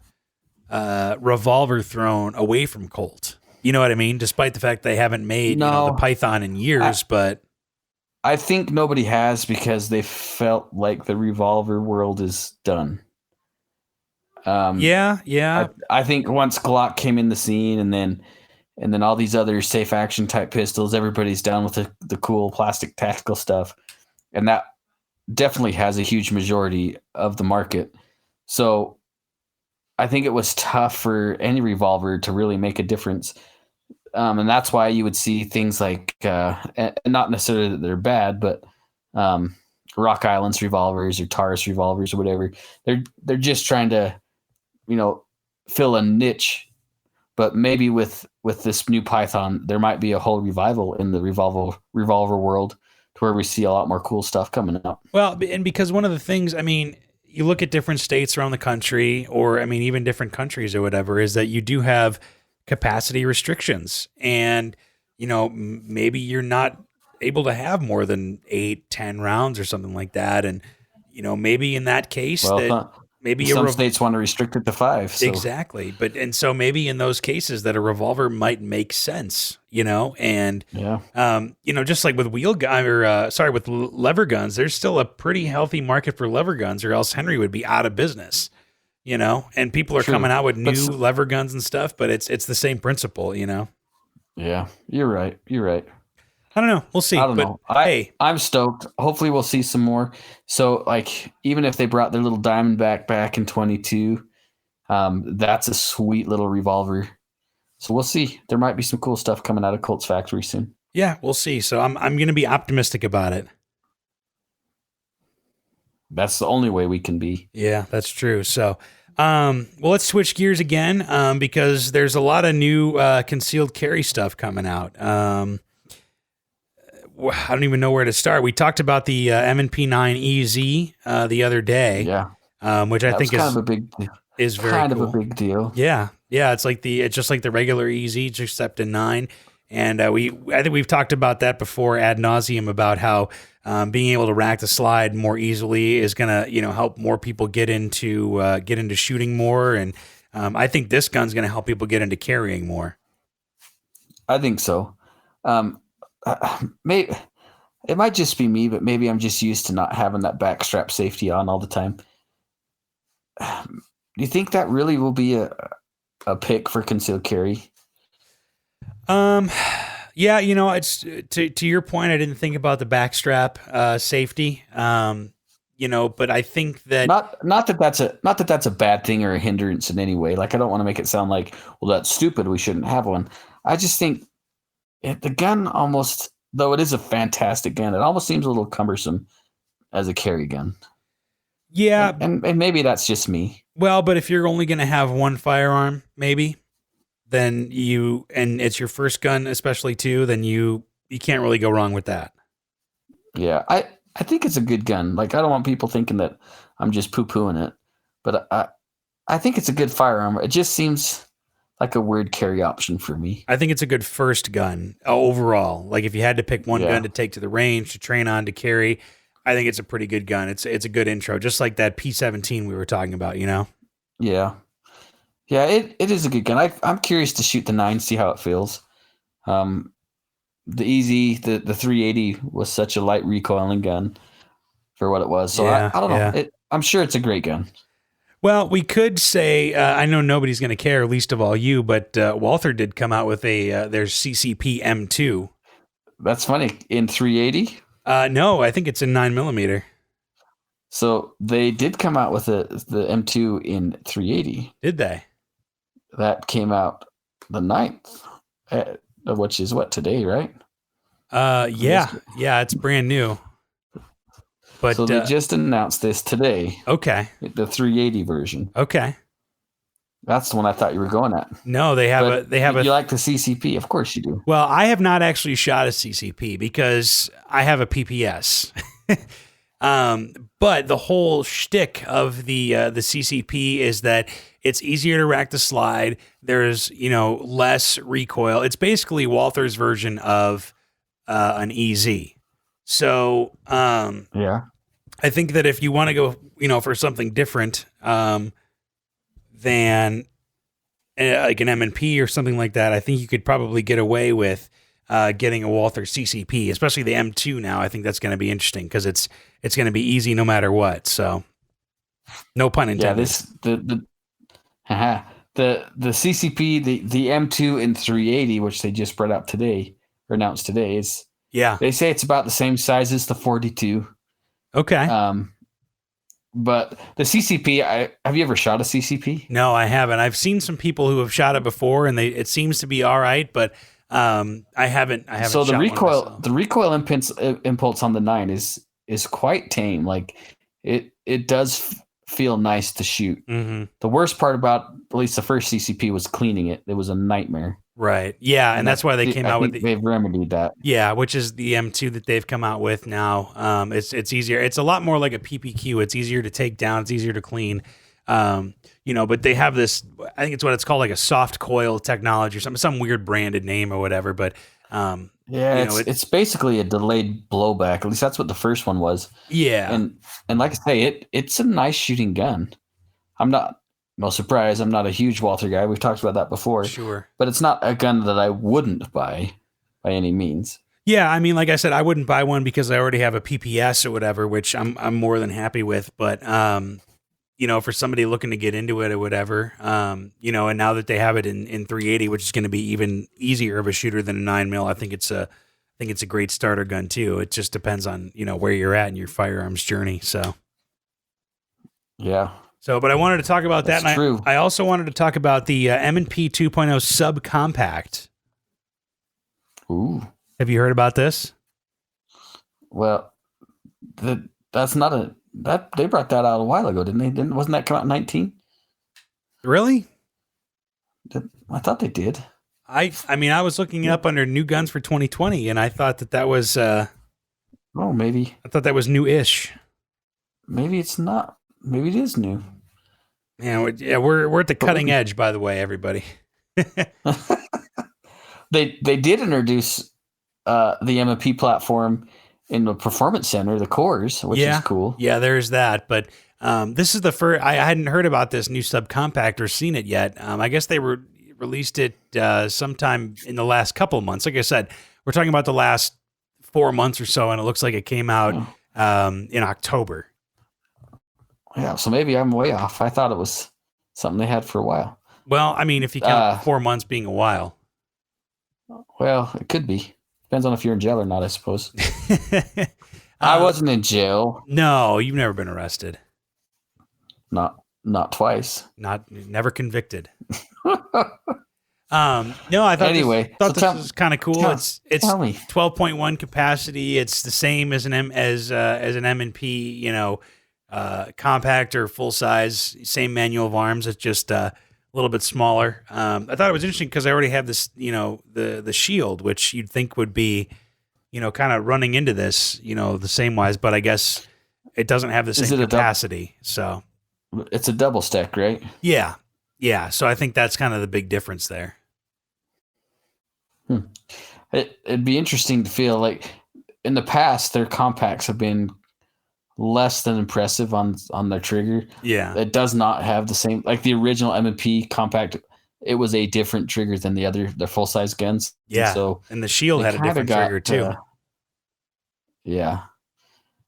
revolver throne away from Colt. You know what I mean? Despite the fact they haven't made the Python in years, but I think nobody has because they felt like the revolver world is done. Yeah. I think once Glock came in the scene, and then all these other safe action type pistols, everybody's down with the cool plastic tactical stuff, and that definitely has a huge majority of the market. So I think it was tough for any revolver to really make a difference. And that's why you would see things like, and not necessarily that they're bad, but Rock Island's revolvers or Taurus revolvers or whatever. They're just trying to, fill a niche. But maybe with this new Python, there might be a whole revival in the revolver world, to where we see a lot more cool stuff coming up. Well, and because one of the things, you look at different states around the country, or even different countries or whatever, is that you do have capacity restrictions, and maybe you're not able to have more than 8-10 rounds or something like that, and maybe in that case maybe some states want to restrict it to 5. So. Exactly, and so maybe in those cases that a revolver might make sense, and just like with with lever guns, there's still a pretty healthy market for lever guns, or else Henry would be out of business. And people are coming out with new lever guns and stuff, but it's the same principle, Yeah, you're right. I don't know. We'll see. I don't know. I'm stoked. Hopefully we'll see some more. So like, even if they brought their little Diamondback back in 22, that's a sweet little revolver. So we'll see. There might be some cool stuff coming out of Colt's factory soon. Yeah, we'll see. So I'm going to be optimistic about it. That's the only way we can be. Yeah, that's true. So, well, let's switch gears again, because there's a lot of new concealed carry stuff coming out. I don't even know where to start. We talked about the M&P 9 EZ the other day, which I think kind of a big deal. Is very kind cool. of a big deal. Yeah, it's just like the regular EZ, except in 9. And I think we've talked about that before ad nauseum, about how being able to rack the slide more easily is gonna help more people get into shooting more, and I think this gun's gonna help people get into carrying more. I think so. Maybe it might just be me, but maybe I'm just used to not having that backstrap safety on all the time. Do you think that really will be a pick for concealed carry? Yeah, it's to your point. I didn't think about the backstrap safety. but I think that not that that's a bad thing or a hindrance in any way. Like I don't want to make it sound like, well, that's stupid. We shouldn't have one. I just think the gun almost, though it is a fantastic gun, it almost seems a little cumbersome as a carry gun. yeah, And maybe that's just me. well, but if you're only going to have one firearm, maybe, then and it's your first gun, especially too, then you can't really go wrong with that. Yeah, I think it's a good gun. Like I don't want people thinking that I'm just poo-pooing it, but I think it's a good firearm. It just seems like a weird carry option for me. I think it's a good first gun overall. Like if you had to pick one gun to take to the range, to train on, to carry, I think it's a pretty good gun. It's a good intro, just like that P17 we were talking about, Yeah. Yeah, it is a good gun. I'm curious to shoot the 9, see how it feels. The easy, the 380 was such a light recoiling gun for what it was. So I don't know. I'm sure it's a great gun. Well, we could say, I know nobody's going to care, least of all you, but Walther did come out with their CCP M2. That's funny. In 380? No, I think it's in 9mm. So they did come out with the M2 in 380. Did they? That came out the 9th, which is what, today, right? Yeah, it's brand new. But so they just announced this today. Okay. The 380 version. Okay. That's the one I thought you were going at. No, they have You like the CCP? Of course you do. Well, I have not actually shot a CCP because I have a PPS. But the whole shtick of the CCP is that it's easier to rack the slide. There's, less recoil. It's basically Walther's version of an EZ. So, yeah, I think that if you want to go, for something different, than like an M&P or something like that, I think you could probably get away with getting a Walther CCP, especially the M2 now. I think that's going to be interesting because it's going to be easy no matter what. So, no pun intended. Yeah, the CCP, the M2 and 380, which they just brought out today or announced today, is they say it's about the same size as the 42. Okay. But the CCP, have you ever shot a CCP? No, I haven't. I've seen some people who have shot it before, and it seems to be all right, but I haven't. So the recoil impulse on the 9 is quite tame. Like it does feel nice to shoot. Mm-hmm. The worst part about at least the first CCP was cleaning it. It was a nightmare. Right. Yeah, and that's why they came out with they've remedied that. Yeah, which is the M2 that they've come out with now. It's easier. It's a lot more like a PPQ. It's easier to take down. It's easier to clean. But they have this. I think it's what it's called, like a soft coil technology or some weird branded name or whatever. But it's basically a delayed blowback. At least that's what the first one was. Yeah, and like I say, it's a nice shooting gun. No surprise, I'm not a huge Walther guy. We've talked about that before. Sure. But it's not a gun that I wouldn't buy by any means. Yeah, I mean, like I said, I wouldn't buy one because I already have a PPS or whatever, which I'm more than happy with. But for somebody looking to get into it or whatever, and now that they have it in 380, which is going to be even easier of a shooter than a 9mm, I think it's a great starter gun too. It just depends on where you're at in your firearms journey. So yeah. So, but I wanted to talk about that. And I also wanted to talk about the M&P 2.0 subcompact. Ooh. Have you heard about this? Well, that's not they brought that out a while ago, didn't they? Wasn't that come out in 19? Really? I thought they did. I mean, I was looking it up under new guns for 2020, and I thought that was. Maybe. I thought that was new-ish. Maybe it's not. Maybe it is new. Yeah, we're at the cutting edge, by the way, everybody. They did introduce the M&P platform in the Performance Center, the cores, which is cool. Yeah, there's that. But this is the first. I hadn't heard about this new subcompact or seen it yet. I guess they released it sometime in the last couple of months. Like I said, we're talking about the last 4 months or so, and it looks like it came out in October. Yeah, so maybe I'm way off. I thought it was something they had for a while. Well, I mean, if you count 4 months being a while. Well, it could be. Depends on if you're in jail or not, I suppose. I wasn't in jail. No, you've never been arrested. Not twice. Never convicted. No, I thought Anyway, this was kind of cool. It's tell me. 12.1 capacity. It's the same as an an M&P, compact or full size, same manual of arms. It's just a little bit smaller. I thought it was interesting because I already have this, the shield, which you'd think would be, kind of running into this, the same wise, but I guess it doesn't have the same capacity. So it's a double stack, right? Yeah. Yeah. So I think that's kind of the big difference there. It'd be interesting to feel like in the past, their compacts have been less than impressive on their trigger. Yeah. It does not have the same, like the original M&P compact. It was a different trigger than the full size guns. Yeah. And the shield had a different trigger too. Yeah.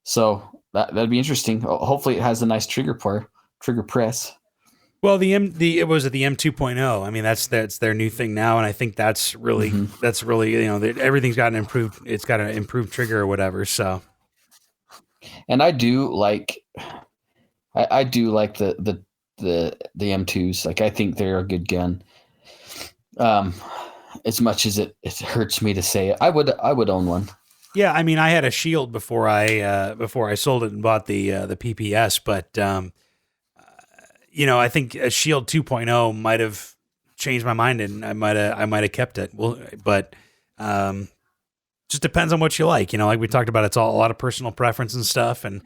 So that'd be interesting. Hopefully it has a nice trigger press. Well, the M2.0. I mean, that's their new thing now, and I think that's really everything's got an improved. It's got an improved trigger or whatever. So, and I do like the M2s. Like I think they're a good gun. As much as it hurts me to say it, I would own one. Yeah, I mean, I had a shield before I sold it and bought the PPS, but. I think a Shield 2.0 might have changed my mind, and I might have kept it. Well, but just depends on what you like. Like we talked about, it's all a lot of personal preference and stuff, and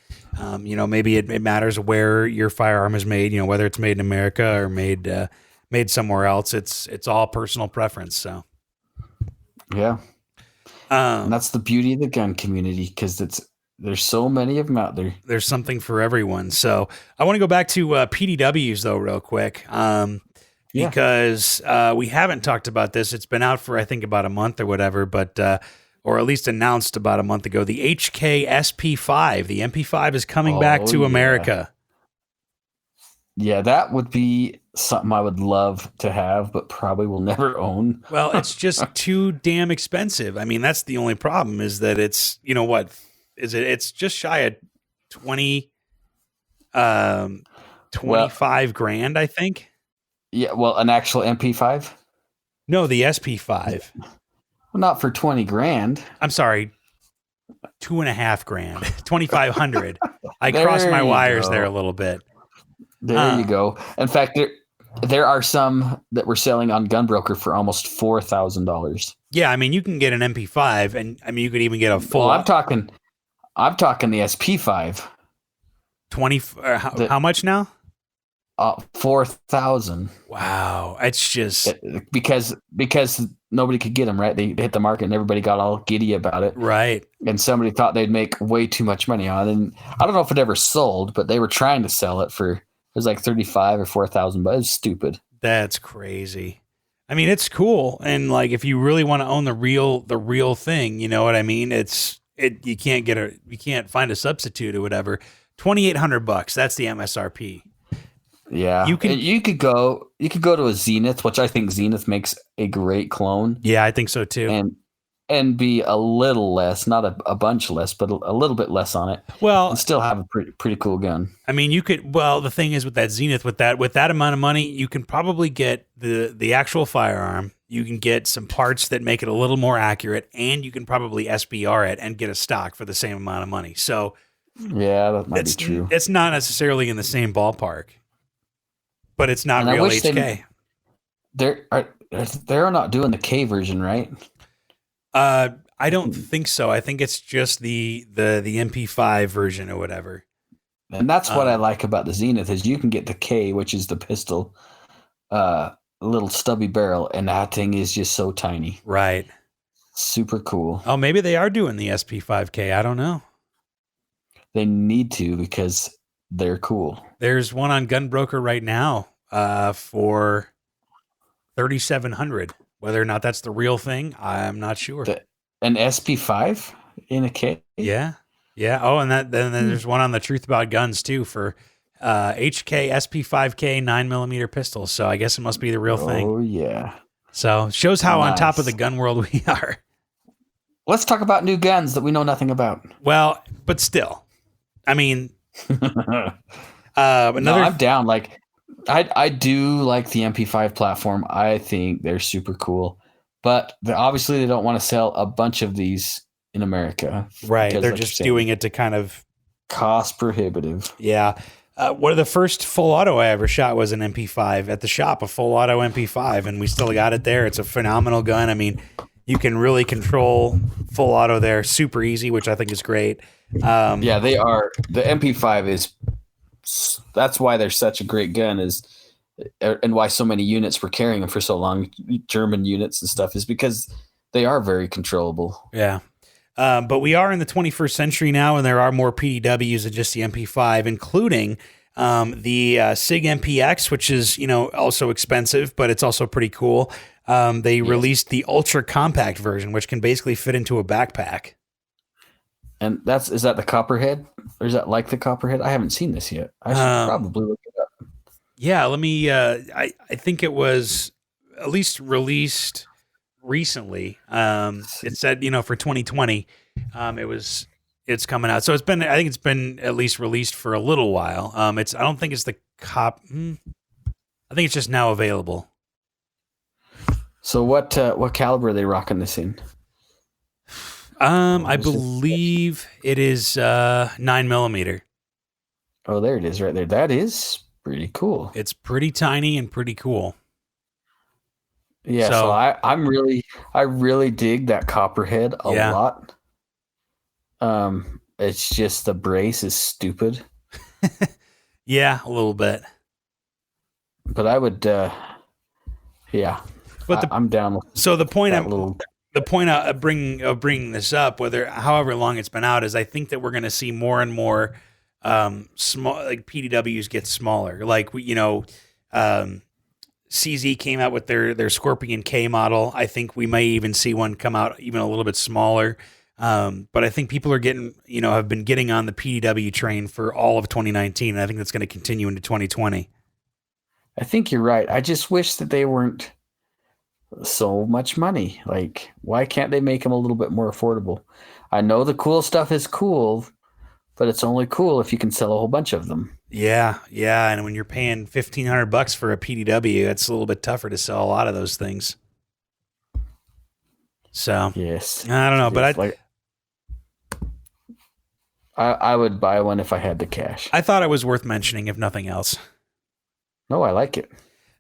maybe it matters where your firearm is made. Whether it's made in America or made somewhere else. It's all personal preference. So yeah, and that's the beauty of the gun community because there's so many of them out there. There's something for everyone. So I want to go back to PDWs though, real quick, because we haven't talked about this. It's been out for I think about a month or whatever, but or at least announced about a month ago. The HK SP5, the MP5 is coming back to America. Yeah, that would be something I would love to have, but probably will never own. Well, it's just too damn expensive. I mean, that's the only problem is that it's it's just shy of 25 grand, I think. Yeah, well, an actual MP5? No, the SP5. Well, not for 20 grand. I'm sorry, 2.5 grand, 2,500. I crossed my wires there a little bit. There you go. In fact, there are some that we're selling on Gunbroker for almost $4,000. Yeah, I mean, you can get an MP5, and I mean, you could even get a full. Well, I'm talking the SP5. 20. How much now? 4,000. Wow, it's just because nobody could get them, right. They hit the market, and everybody got all giddy about it, right? And somebody thought they'd make way too much money on it. And I don't know if it ever sold, but they were trying to sell it for. It was like 35 or 4,000, but it's stupid. That's crazy. I mean, it's cool, and like if you really want to own the real thing, you know what I mean? You can't find a substitute or whatever. $2,800. That's the MSRP. Yeah, you could go to a Zenith, which I think Zenith makes a great clone. Yeah, I think so too. And be a little less, not a bunch less, but a little bit less on it. Well, and still have a pretty cool gun. I mean, you could. Well, the thing is with that Zenith, with that amount of money, you can probably get the actual firearm. You can get some parts that make it a little more accurate, and you can probably SBR it and get a stock for the same amount of money. So, yeah, that might be true. It's not necessarily in the same ballpark, but it's not real HK. They're not doing the K version, right? I don't think so. I think it's just the MP5 version or whatever. And that's what I like about the Zenith is you can get the K, which is the pistol, a little stubby barrel, and that thing is just so tiny. Right. Super cool. Oh, maybe they are doing the SP5K. I don't know. They need to because they're cool. There's one on Gunbroker right now for $3,700. Whether or not that's the real thing, I'm not sure. An SP5 in a K? Yeah. Yeah. Oh, and then there's one on the Truth About Guns too for HK SP5K 9mm pistol. So I guess it must be the real thing. Oh yeah. So shows how on top of the gun world we are. let's talk about new guns that we know nothing about. Well, but still, I mean, No, another. I'm down. Like, I do like the MP5 platform. I think they're super cool, but obviously they don't want to sell a bunch of these in America, Right. because, They're like you're just saying, doing it to kind of, cost prohibitive. yeah. One of the first full auto I ever shot was an MP5 at the shop, a full auto MP5, and we still got it there. It's a phenomenal gun. I mean, you can really control full auto there super easy, which I think is great. Yeah, they are. The MP5 is. That's why they're such a great gun, and why so many units were carrying them for so long. German units and stuff is because they are very controllable. Yeah. But we are in the 21st century now, and there are more PDWs than just the MP5, including the SIG MPX, which is, also expensive, but it's also pretty cool. They released the ultra compact version, which can basically fit into a backpack. And is that the Copperhead? Or is that like the Copperhead? I haven't seen this yet. I should probably look it up. Yeah, let me, I think it was at least released recently. It said, for 2020, it's coming out. So I think it's been at least released for a little while. I don't think it's the I think it's just now available. So what caliber are they rocking this in? I believe it is 9mm. Oh, there it is right there. That is pretty cool. It's pretty tiny and pretty cool. Yeah, so I really dig that Copperhead a lot. It's just the brace is stupid. Yeah, a little bit. But I would, yeah. But I'm down. So the point of bringing this up, however long it's been out, is I think that we're going to see more and more small, like PDWs get smaller. Like CZ came out with their Scorpion K model. I think we may even see one come out even a little bit smaller. But I think people are have been getting on the PDW train for all of 2019. And I think that's going to continue into 2020. I think you're right. I just wish that they weren't so much money. Like, why can't they make them a little bit more affordable? I know the cool stuff is cool, but it's only cool if you can sell a whole bunch of them. Yeah, and when you're paying $1,500 for a PDW, it's a little bit tougher to sell a lot of those things. So yes, I don't know, but I would buy one if I had the cash. I thought it was worth mentioning, if nothing else. No, I like it.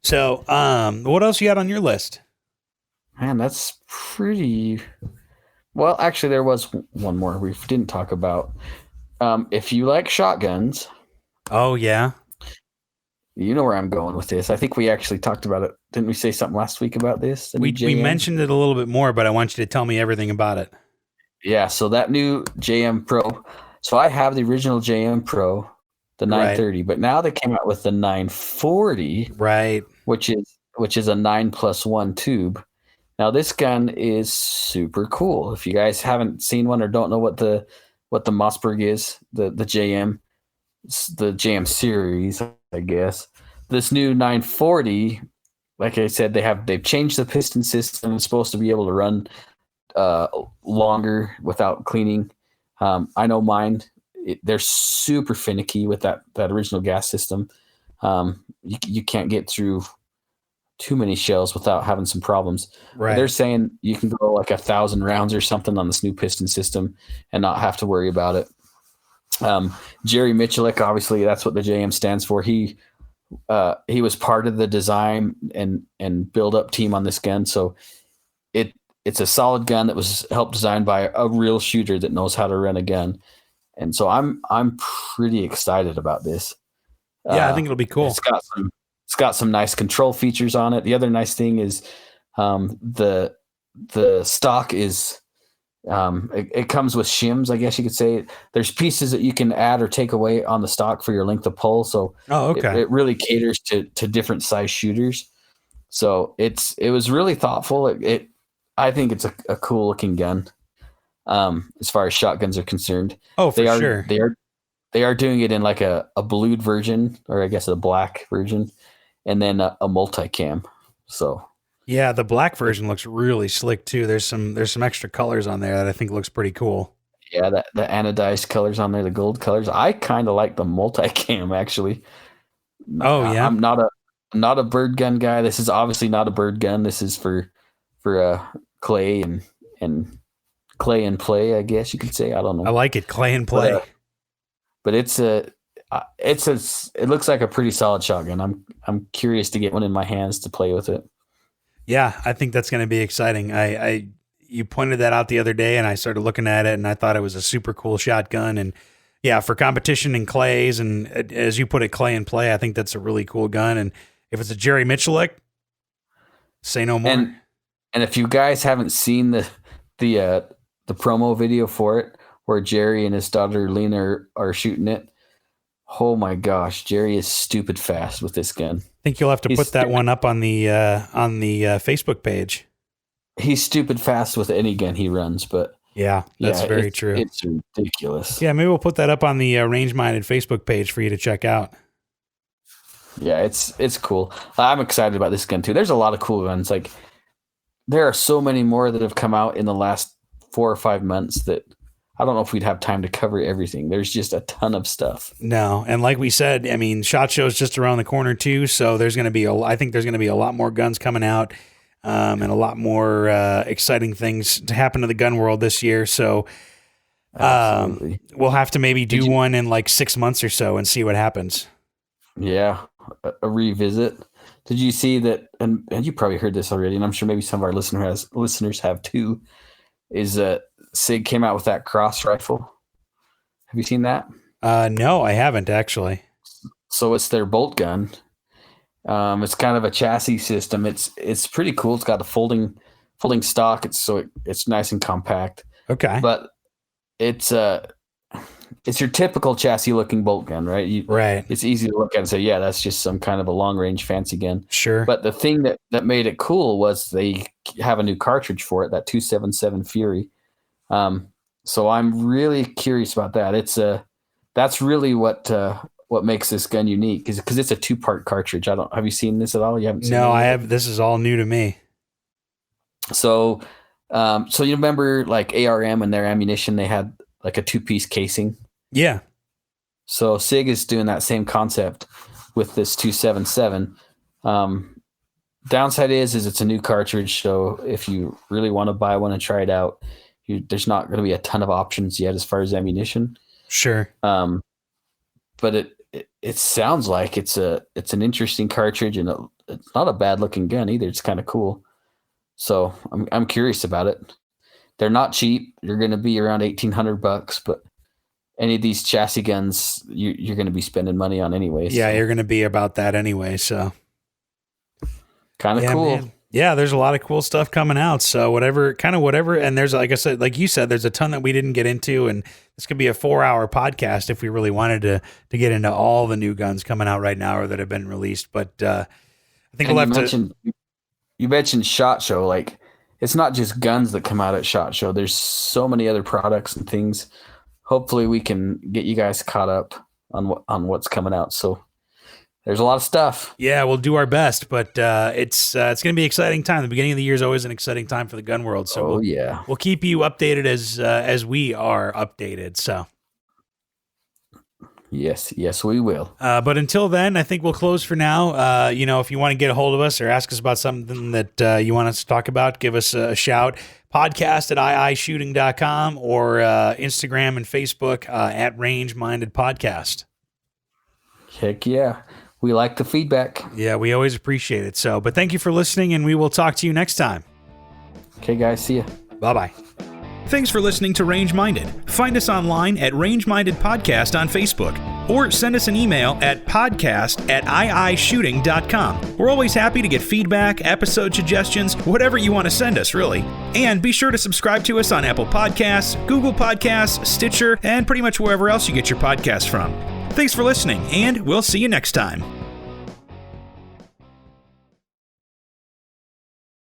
So, what else you got on your list? Man, that's pretty. Well, actually, there was one more we didn't talk about. If you like shotguns. Oh, yeah. You know where I'm going with this. I think we actually talked about it. Didn't we say something last week about this? We mentioned it a little bit more, but I want you to tell me everything about it. Yeah, so that new JM Pro. So I have the original JM Pro, the 930, but now they came out with the 940, right? Which is a 9+1 tube. Now this gun is super cool. If you guys haven't seen one or don't know what the Mossberg is, the JM series, I guess. This new 940, like I said, they've changed the piston system. It's supposed to be able to run longer without cleaning. I know mine, they're super finicky with that original gas system. You can't get through too many shells without having some problems. Right. They're saying you can go like 1,000 rounds or something on this new piston system and not have to worry about it. Jerry Miculek, obviously that's what the JM stands for. He was part of the design and build up team on this gun. So it's a solid gun that was helped designed by a real shooter that knows how to run a gun. And so I'm pretty excited about this. Yeah, I think it'll be cool. It's got some nice control features on it. The other nice thing is the stock is it comes with shims, I guess you could say. There's pieces that you can add or take away on the stock for your length of pull. So it really caters to different size shooters. So it was really thoughtful. I think it's a cool looking gun. As far as shotguns are concerned. Oh, for sure. They are doing it in like a blued version, or I guess a black version, and then a multicam. So Yeah, the black version looks really slick too. There's some extra colors on there that I think looks pretty cool. Yeah, the anodized colors on there, the gold colors. I kind of like the multicam actually. Oh yeah. I'm not a bird gun guy. This is obviously not a bird gun. This is for clay and clay and play, I guess you could say. I don't know. I like it, clay and play. But it looks like a pretty solid shotgun. I'm curious to get one in my hands to play with it. Yeah, I think that's going to be exciting. You pointed that out the other day, and I started looking at it, and I thought it was a super cool shotgun. And yeah, for competition in clays, and as you put it, clay and play, I think that's a really cool gun. And if it's a Jerry Miculek, say no more. And if you guys haven't seen the promo video for it, where Jerry and his daughter Lena are shooting it, oh my gosh, Jerry is stupid fast with this gun. I think you'll have to put that one up on the Facebook page. He's stupid fast with any gun he runs, but yeah, that's very true. It's ridiculous. Yeah, maybe we'll put that up on the Range Minded Facebook page for you to check out. Yeah, it's cool. I'm excited about this gun too. There's a lot of cool guns. Like there are so many more that have come out in the last 4 or 5 months that I don't know if we'd have time to cover everything. There's just a ton of stuff. No, and like we said, I mean, SHOT Show's just around the corner too, so I think there's going to be a lot more guns coming out, and a lot more exciting things to happen to the gun world this year. So we'll have to maybe do one in like 6 months or so and see what happens. Yeah, a revisit. Did you see that? And you probably heard this already, and I'm sure maybe some of our listeners have too. Is that SIG came out with that cross rifle? Have you seen that? No, I haven't actually. So it's their bolt gun. It's kind of a chassis system. It's pretty cool. It's got a folding stock. It's nice and compact. Okay, but it's your typical chassis looking bolt gun, right? Right. It's easy to look at and say, yeah, that's just some kind of a long range fancy gun. Sure. But the thing that made it cool was they have a new cartridge for it, that 277 Fury. So I'm really curious about that. That's really what makes this gun unique, because it's a 2-part cartridge. Have you seen this at all? You haven't seen it? No, I have. This is all new to me. So you remember like ARM and their ammunition, they had like a 2-piece casing. Yeah. So SIG is doing that same concept with this 277. Downside is it's a new cartridge. So if you really want to buy one and try it out, there's not going to be a ton of options yet as far as ammunition. Sure. But it sounds like it's an interesting cartridge, and it's not a bad looking gun either. It's kind of cool. So I'm curious about it. They're not cheap. You're going to be around $1,800, but any of these chassis guns, you're going to be spending money on anyway. Yeah, you're going to be about that anyway. So kind of cool. Man. Yeah, there's a lot of cool stuff coming out. So whatever. And there's, like I said, like you said, there's a ton that we didn't get into, and this could be a 4-hour podcast if we really wanted to get into all the new guns coming out right now or that have been released. But I think we'll have to. You mentioned SHOT Show. Like, it's not just guns that come out at SHOT Show. There's so many other products and things. Hopefully we can get you guys caught up on what's coming out. So there's a lot of stuff. Yeah, we'll do our best, but it's going to be an exciting time. The beginning of the year is always an exciting time for the gun world. So we'll keep you updated as we are updated. So yes, we will. But until then, I think we'll close for now. If you want to get a hold of us or ask us about something that you want us to talk about, give us a shout. Podcast at eyes.Shooting.com or Instagram and Facebook at Range Minded Podcast. Heck yeah. We like the feedback. Yeah, we always appreciate it. So, but thank you for listening, and we will talk to you next time. Okay, guys. See ya. Bye-bye. Thanks for listening to Range Minded. Find us online at Range Minded Podcast on Facebook, or send us an email at podcast@eyes.Shooting.com. We're always happy to get feedback, episode suggestions, whatever you want to send us, really. And be sure to subscribe to us on Apple Podcasts, Google Podcasts, Stitcher, and pretty much wherever else you get your podcasts from. Thanks for listening, and we'll see you next time.